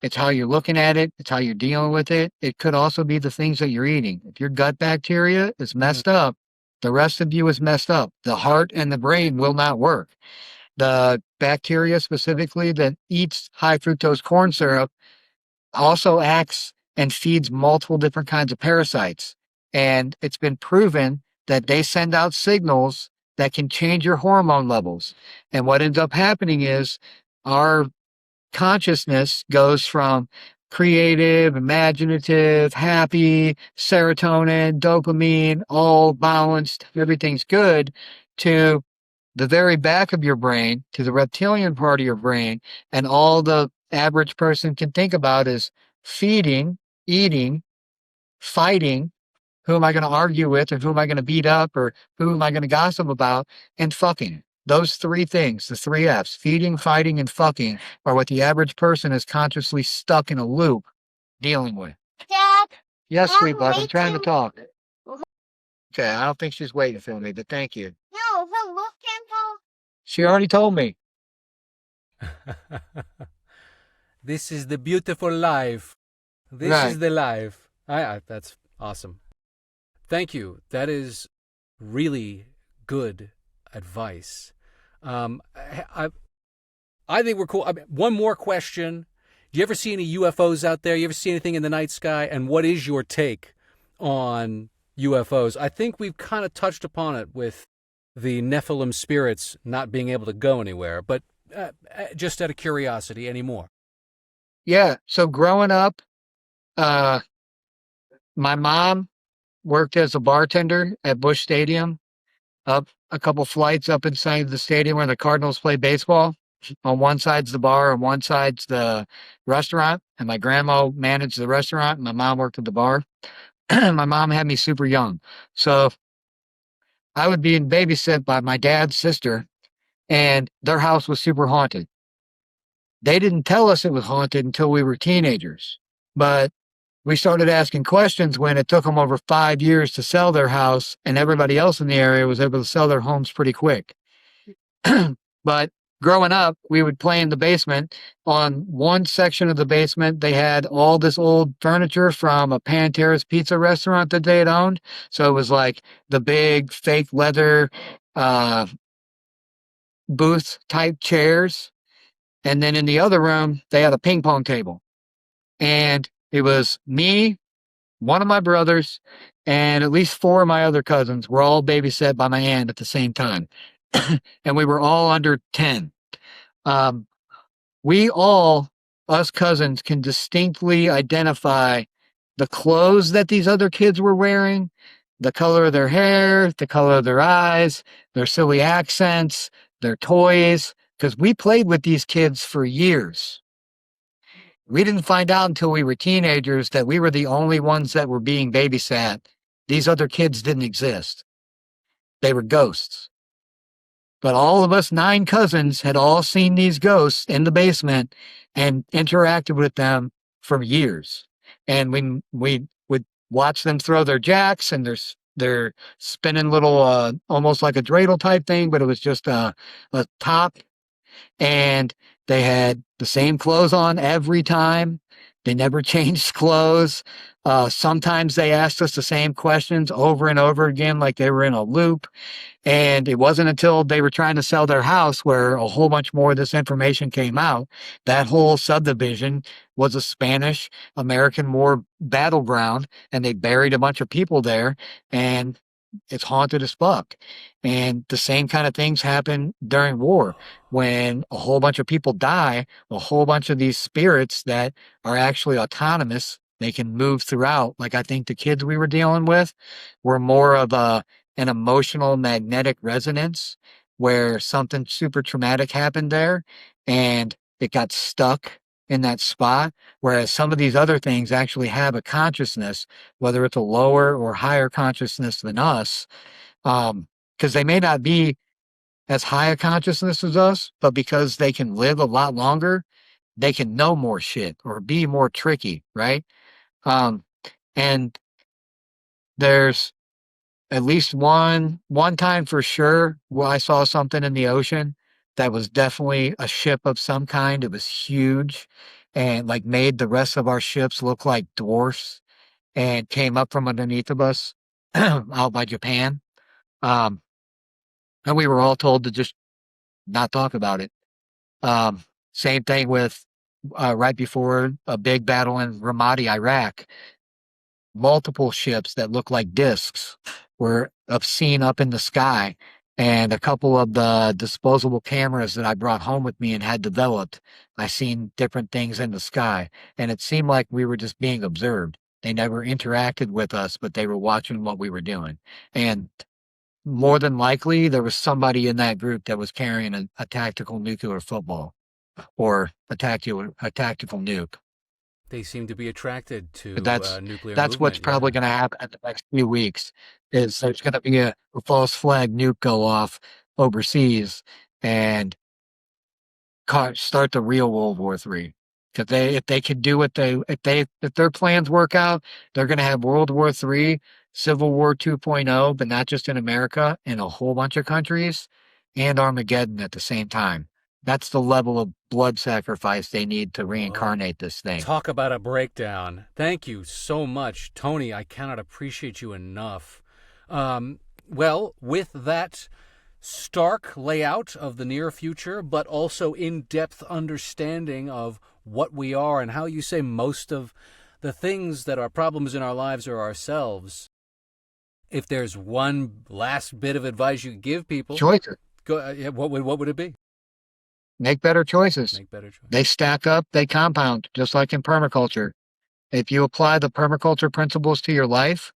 It's how you're looking at it. It's how you're dealing with it. It could also be the things that you're eating. If your gut bacteria is messed up, the rest of you is messed up. The heart and the brain will not work. The bacteria specifically that eats high fructose corn syrup also acts and feeds multiple different kinds of parasites. And it's been proven that they send out signals that can change your hormone levels. And what ends up happening is our consciousness goes from creative, imaginative, happy, serotonin, dopamine, all balanced, everything's good, to the very back of your brain, to the reptilian part of your brain, and all the average person can think about is feeding, eating, fighting. Who am I going to argue with, or who am I going to beat up, or who am I going to gossip about, and fucking. Those 3 things, the 3 F's, feeding, fighting, and fucking, are what the average person is consciously stuck in a loop dealing with. Dad, Yes, I'm sweet bud, I'm trying to waiting. talk. Okay, I don't think she's waiting for me, but thank you. No, the look and She already told me. This is the beautiful life. This Right. is the life. That's awesome. Thank you. That is really good advice. I think we're cool. I mean, one more question. Do you ever see any UFOs out there? You ever see anything in the night sky? And what is your take on UFOs? I think we've kind of touched upon it with the Nephilim spirits not being able to go anywhere, but just out of curiosity anymore. Yeah. So growing up, uh, my mom worked as a bartender at Busch Stadium, up a couple flights up inside the stadium where the Cardinals play baseball. On one side's the bar, and one side's the restaurant. And my grandma managed the restaurant, and my mom worked at the bar. My mom had me super young. So I would be babysit by my dad's sister, and their house was super haunted. They didn't tell us it was haunted until we were teenagers, but we started asking questions when it took them over 5 years to sell their house, and everybody else in the area was able to sell their homes pretty quick. But growing up, we would play in the basement. On one section of the basement, they had all this old furniture from a Panteras pizza restaurant that they had owned. So it was like the big fake leather booth type chairs. And then in the other room, they had a ping pong table. And it was me, one of my brothers, and at least four of my other cousins were all babysat by my aunt at the same time. And we were all under 10. Um, we all, us cousins, can distinctly identify the clothes that these other kids were wearing, the color of their hair, the color of their eyes, their silly accents, their toys, because we played with these kids for years. We didn't find out until we were teenagers that we were the only ones that were being babysat. These other kids didn't exist. They were ghosts. But all of us 9 cousins had all seen these ghosts in the basement and interacted with them for years. And we would watch them throw their jacks and their spinning little, almost like a dreidel type thing, but it was just a top. And they had the same clothes on every time. They never changed clothes. Sometimes they asked us the same questions over and over again, like they were in a loop. And it wasn't until they were trying to sell their house where a whole bunch more of this information came out. That whole subdivision was a Spanish American War battleground, and they buried a bunch of people there, and it's haunted as fuck. And the same kind of things happen during war. When a whole bunch of people die, a whole bunch of these spirits that are actually autonomous, they can move throughout. Like I think the kids we were dealing with were more of an emotional magnetic resonance where something super traumatic happened there and it got stuck in that spot. Whereas some of these other things actually have a consciousness, whether it's a lower or higher consciousness than us, because they may not be as high a consciousness as us, but because they can live a lot longer, they can know more shit or be more tricky, right? And there's at least one time for sure where I saw something in the ocean that was definitely a ship of some kind. It was huge and like made the rest of our ships look like dwarfs and came up from underneath of us out by Japan. Um, and we were all told to just not talk about it. Um, Same thing with right before a big battle in Ramadi, Iraq. Multiple ships that look like discs were seen up in the sky. And a couple of the disposable cameras that I brought home with me and had developed, I seen different things in the sky. And it seemed like we were just being observed. They never interacted with us, but they were watching what we were doing. And more than likely, there was somebody in that group that was carrying a tactical nuclear football or a tactical nuke. They seem to be attracted to That's nuclear that's what's movement, probably going to happen in the next few weeks. Is there's going to be a false flag nuke go off overseas and start the real World War III. Because if they can do what if their plans work out, they're going to have World War III, Civil War 2.0, but not just in America, in a whole bunch of countries, and Armageddon at the same time. That's the level of blood sacrifice they need to reincarnate this thing. Talk about a breakdown. Thank you so much, Tony. I cannot appreciate you enough. Well, with that stark layout of the near future, but also in-depth understanding of what we are and how you say most of the things that are problems in our lives are ourselves, If there's one last bit of advice you could give people, Choices. what would it be? Make better choices. Make better choices. They stack up, they compound, just like in permaculture. If you apply the permaculture principles to your life,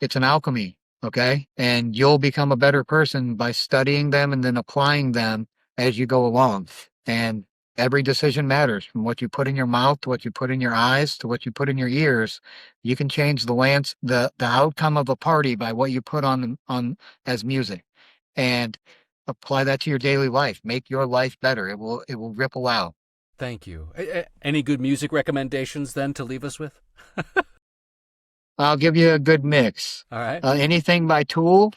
it's an alchemy, okay? And you'll become a better person by studying them and then applying them as you go along. And every decision matters, from what you put in your mouth to what you put in your eyes to what you put in your ears. You can change the outcome of a party by what you put on as music. And apply that to your daily life. Make your life better. It will ripple out. Thank you. Any good music recommendations then to leave us with? I'll give you a good mix. All right. Anything by Tool,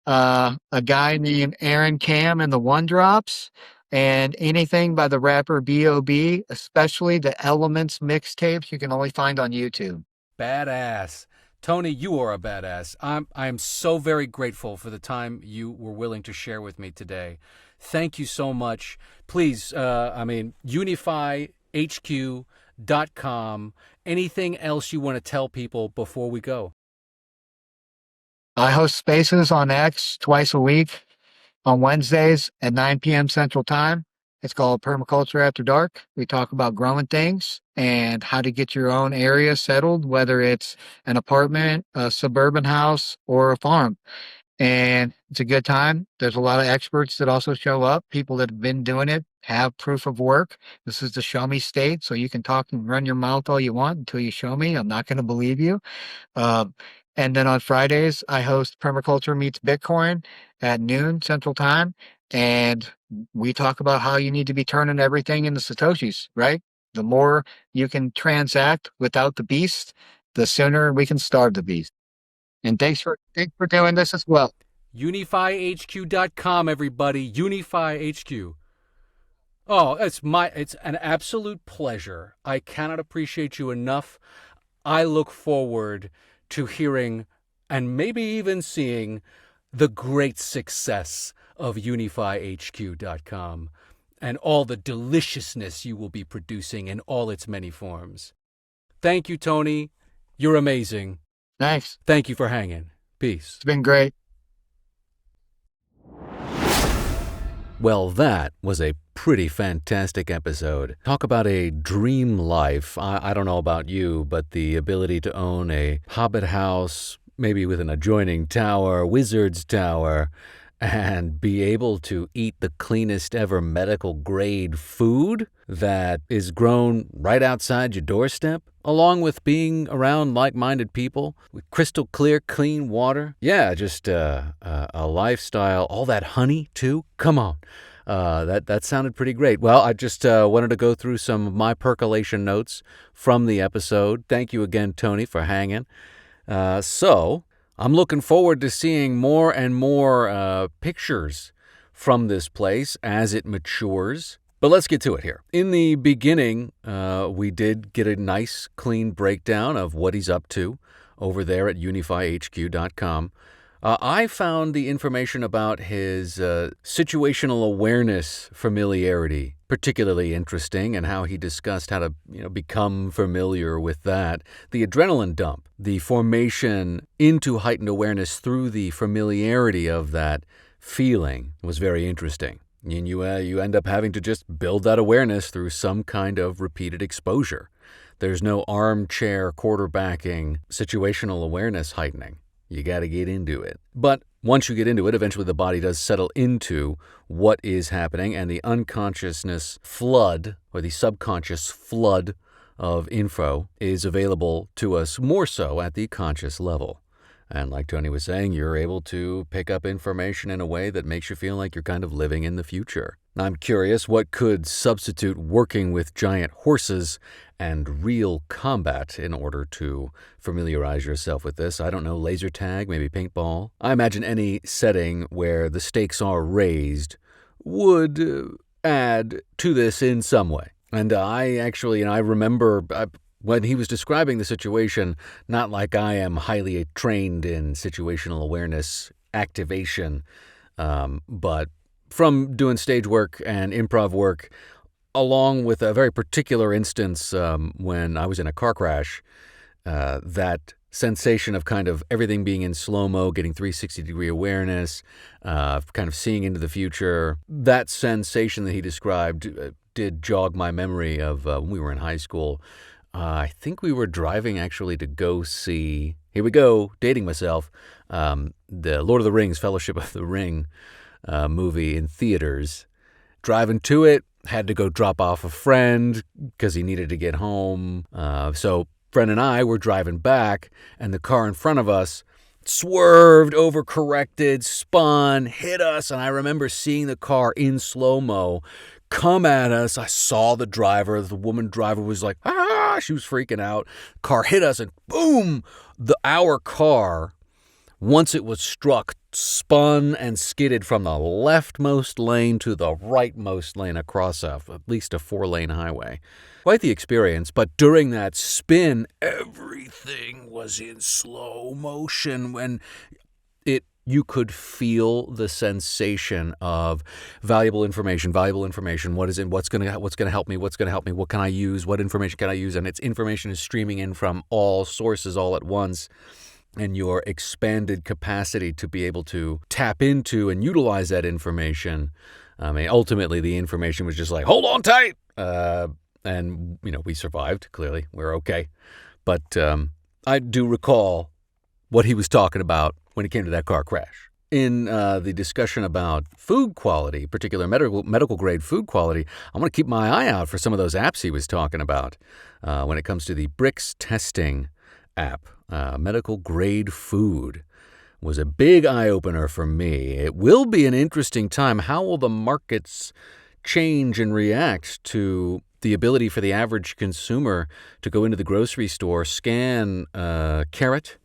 a guy named Aaron Cam and the One Drops, and anything by the rapper B.O.B., especially the Elements mixtapes you can only find on YouTube. Badass. Tony, you are a badass. I'm so very grateful for the time you were willing to share with me today. Thank you so much. Please, unifyhq.com. Anything else you want to tell people before we go? I host spaces on X twice a week on Wednesdays at 9 p.m. Central Time. It's called Permaculture After Dark. We talk about growing things and how to get your own area settled, whether it's an apartment, a suburban house, or a farm. And it's a good time. There's a lot of experts that also show up. People that have been doing it have proof of work. This is the show me state, so you can talk and run your mouth all you want until you show me. I'm not going to believe you. And then on Fridays, I host Permaculture Meets Bitcoin at noon Central Time. And we talk about how you need to be turning everything into Satoshis, right? The more you can transact without the beast, the sooner we can starve the beast. And thanks for doing this as well. UnifyHQ.com, everybody. UnifyHQ. Oh, it's an absolute pleasure. I cannot appreciate you enough. I look forward to hearing and maybe even seeing the great success of UnifyHQ.com and all the deliciousness you will be producing in all its many forms. Thank you, Tony. You're amazing. Thanks. Thank you for hanging. Peace. It's been great. Well, that was a pretty fantastic episode. Talk about a dream life. I don't know about you, but the ability to own a Hobbit house, maybe with an adjoining tower, wizard's tower, and be able to eat the cleanest ever medical grade food that is grown right outside your doorstep, along with being around like-minded people with crystal clear, clean water. Yeah, just a lifestyle. All that honey, too. Come on. That sounded pretty great. Well, I just wanted to go through some of my percolation notes from the episode. Thank you again, Tony, for hanging. So I'm looking forward to seeing more and more pictures from this place as it matures. But let's get to it here. In the beginning, we did get a nice, clean breakdown of what he's up to over there at unifyhq.com. I found the information about his situational awareness familiarity particularly interesting, and how he discussed how to become familiar with that. The adrenaline dump, the formation into heightened awareness through the familiarity of that feeling was very interesting. And you end up having to just build that awareness through some kind of repeated exposure. There's no armchair quarterbacking situational awareness heightening. You got to get into it. But once you get into it, eventually the body does settle into what is happening, and the unconsciousness flood, or the subconscious flood of info, is available to us more so at the conscious level. And like Tony was saying, you're able to pick up information in a way that makes you feel like you're kind of living in the future. I'm curious, what could substitute working with giant horses and real combat in order to familiarize yourself with this? I don't know, laser tag, maybe paintball? I imagine any setting where the stakes are raised would add to this in some way. And I actually, I remember when he was describing the situation, not like I am highly trained in situational awareness activation, but from doing stage work and improv work, along with a very particular instance when I was in a car crash, that sensation of kind of everything being in slow-mo, getting 360-degree awareness, kind of seeing into the future. That sensation that he described did jog my memory of when we were in high school. I think we were driving actually to go see, here we go, dating myself, the Lord of the Rings, Fellowship of the Ring movie in theaters. Driving to it, had to go drop off a friend because he needed to get home. So friend and I were driving back, and the car in front of us swerved, overcorrected, spun, hit us, and I remember seeing the car in slow-mo come at us. I saw the driver. The woman driver was like, ah, she was freaking out. Car hit us, and boom, our car, once it was struck, spun and skidded from the leftmost lane to the rightmost lane across at least a 4-lane highway. Quite the experience, but during that spin, everything was in slow motion when you could feel the sensation of valuable information. What is it? What's going to help me? What can I use? What information can I use? And its information is streaming in from all sources all at once. And your expanded capacity to be able to tap into and utilize that information. I mean, ultimately, the information was just like, hold on tight. And, we survived, clearly. We're okay. But I do recall what he was talking about when it came to that car crash. In the discussion about food quality, particular medical-grade food quality, I'm going to keep my eye out for some of those apps he was talking about when it comes to the BRICS testing app. Medical grade food was a big eye-opener for me. It will be an interesting time. How will the markets change and react to the ability for the average consumer to go into the grocery store, scan a carrot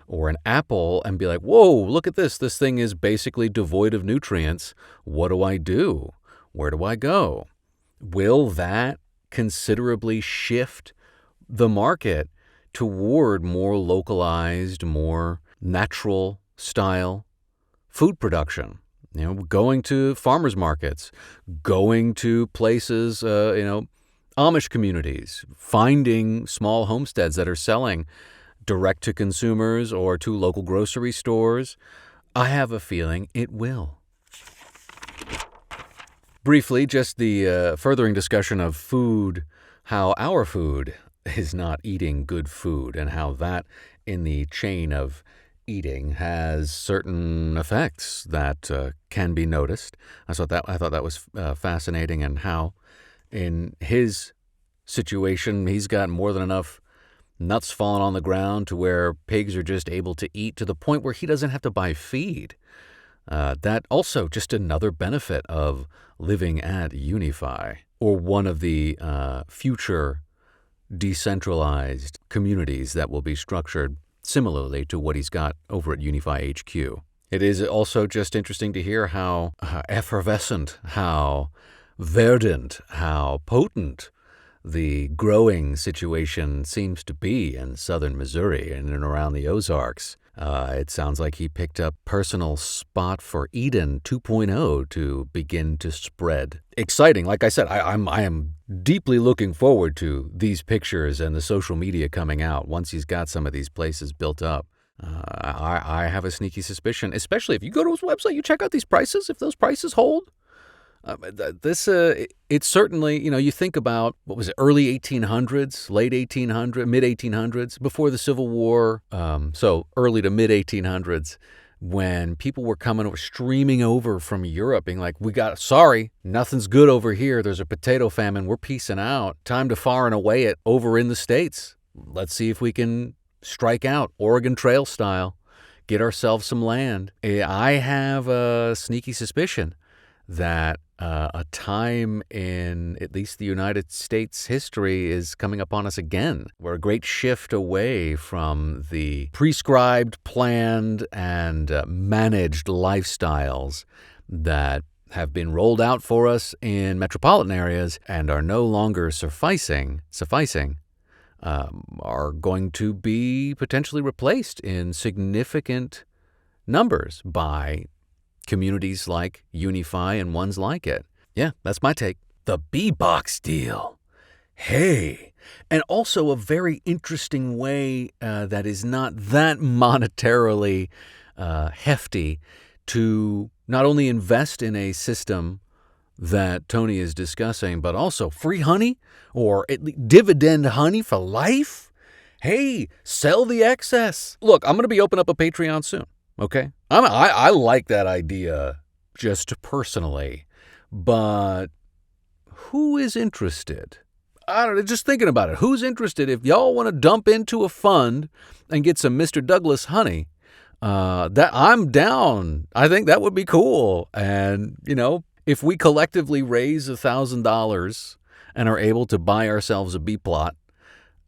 or an apple and be like, whoa, look at this. This thing is basically devoid of nutrients. What do I do? Where do I go? Will that considerably shift the market toward more localized, more natural style food production? Going to farmers markets, going to places, Amish communities, finding small homesteads that are selling direct to consumers or to local grocery stores. I have a feeling it will. Briefly, just the furthering discussion of food, how our food is not eating good food and how that in the chain of eating has certain effects that can be noticed. I thought that was fascinating, and how in his situation he's got more than enough nuts falling on the ground to where pigs are just able to eat to the point where he doesn't have to buy feed. That also just another benefit of living at Unify, or one of the future decentralized communities that will be structured similarly to what he's got over at Unify HQ. It is also just interesting to hear how effervescent, how verdant, how potent the growing situation seems to be in southern Missouri and around the Ozarks. It sounds like he picked up personal spot for Eden 2.0 to begin to spread. Exciting. Like I said, I am deeply looking forward to these pictures and the social media coming out once he's got some of these places built up. I have a sneaky suspicion, especially if you go to his website, you check out these prices, if those prices hold. It's certainly, you think about, what was it, early 1800s, late 1800s, mid 1800s, before the Civil War, so early to mid 1800s, when people were streaming over from Europe, being like, sorry, nothing's good over here. There's a potato famine. We're peacing out. Time to far and away it over in the States. Let's see if we can strike out Oregon Trail style, get ourselves some land. I have a sneaky suspicion that a time in at least the United States history is coming upon us again, where a great shift away from the prescribed, planned, and managed lifestyles that have been rolled out for us in metropolitan areas and are no longer sufficing, are going to be potentially replaced in significant numbers by communities like Unify and ones like it. Yeah, that's my take. The B-Box deal. Hey, and also a very interesting way that is not that monetarily hefty to not only invest in a system that Tony is discussing, but also free honey or dividend honey for life. Hey, sell the excess. Look, I'm going to be opening up a Patreon soon, okay? I like that idea just personally, but who is interested? I don't know, just thinking about it. Who's interested if y'all want to dump into a fund and get some Mr. Douglas honey? That I'm down. I think that would be cool. And, if we collectively raise $1,000 and are able to buy ourselves a bee plot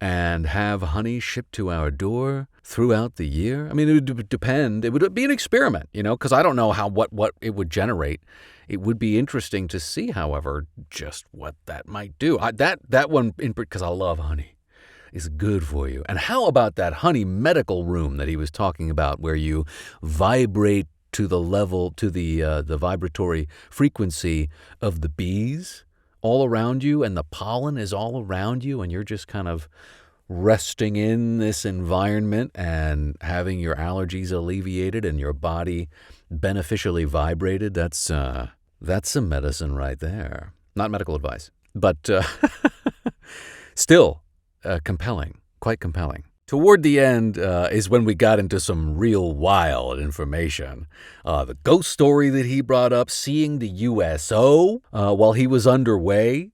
and have honey shipped to our door throughout the year, I mean, it would depend. It would be an experiment, because I don't know what it would generate. It would be interesting to see, however, just what that might do. That one, because I love honey, is good for you. And how about that honey medical room that he was talking about, where you vibrate to the level, to the vibratory frequency of the bees all around you, and the pollen is all around you, and you're just kind of resting in this environment and having your allergies alleviated and your body beneficially vibrated. That's some medicine right there. Not medical advice, but still compelling, quite compelling. Toward the end is when we got into some real wild information. The ghost story that he brought up, seeing the USO while he was underway,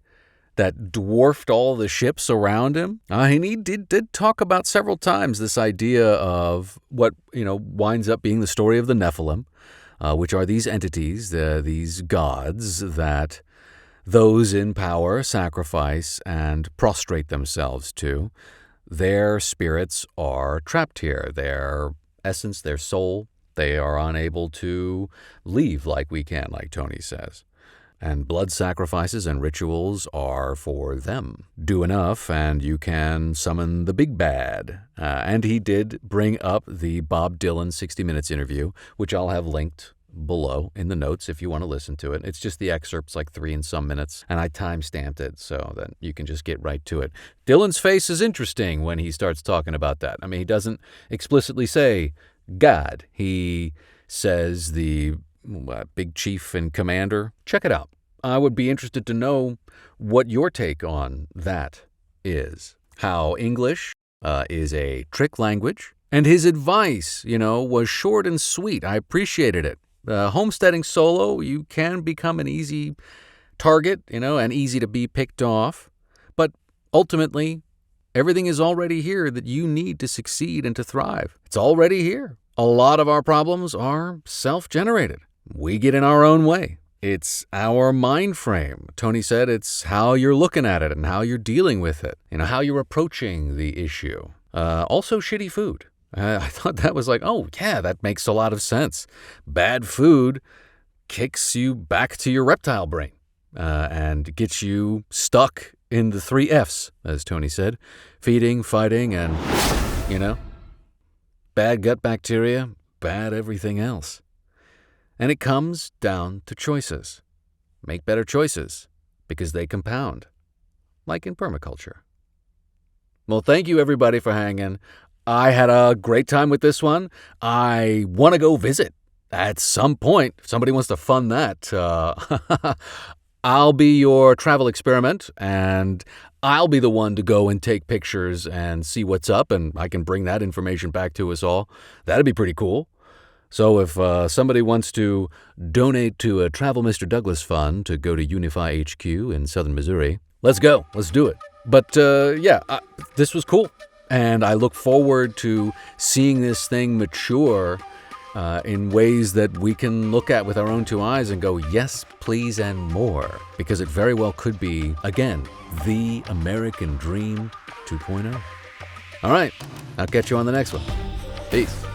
that dwarfed all the ships around him. And he did talk about several times this idea of what winds up being the story of the Nephilim, which are these entities, these gods that those in power sacrifice and prostrate themselves to. Their spirits are trapped here. Their essence, their soul, they are unable to leave like we can, like Tony says. And blood sacrifices and rituals are for them. Do enough and you can summon the big bad. And he did bring up the Bob Dylan 60 Minutes interview, which I'll have linked below in the notes if you want to listen to it. It's just the excerpt's like 3 and some minutes, and I time-stamped it so that you can just get right to it. Dylan's face is interesting when he starts talking about that. I mean, he doesn't explicitly say God. He says the big chief and commander. Check it out. I would be interested to know what your take on that is. How English is a trick language. And his advice, was short and sweet. I appreciated it. Homesteading solo, you can become an easy target, and easy to be picked off. But ultimately, everything is already here that you need to succeed and to thrive. It's already here. A lot of our problems are self-generated. We get in our own way. It's our mind frame. Tony said it's how you're looking at it and how you're dealing with it, how you're approaching the issue. Also, shitty food. I thought that was like, oh, yeah, that makes a lot of sense. Bad food kicks you back to your reptile brain and gets you stuck in the 3 Fs, as Tony said. Feeding, fighting, and, bad gut bacteria, bad everything else. And it comes down to choices. Make better choices because they compound, like in permaculture. Well, thank you, everybody, for hanging. I had a great time with this one. I want to go visit at some point. If somebody wants to fund that, I'll be your travel experiment, and I'll be the one to go and take pictures and see what's up, and I can bring that information back to us all. That'd be pretty cool. So if somebody wants to donate to a Travel Mr. Douglas fund to go to Unify HQ in southern Missouri, let's go. Let's do it. But this was cool. And I look forward to seeing this thing mature in ways that we can look at with our own 2 eyes and go, yes, please, and more. Because it very well could be, again, the American Dream 2.0. All right, I'll catch you on the next one. Peace.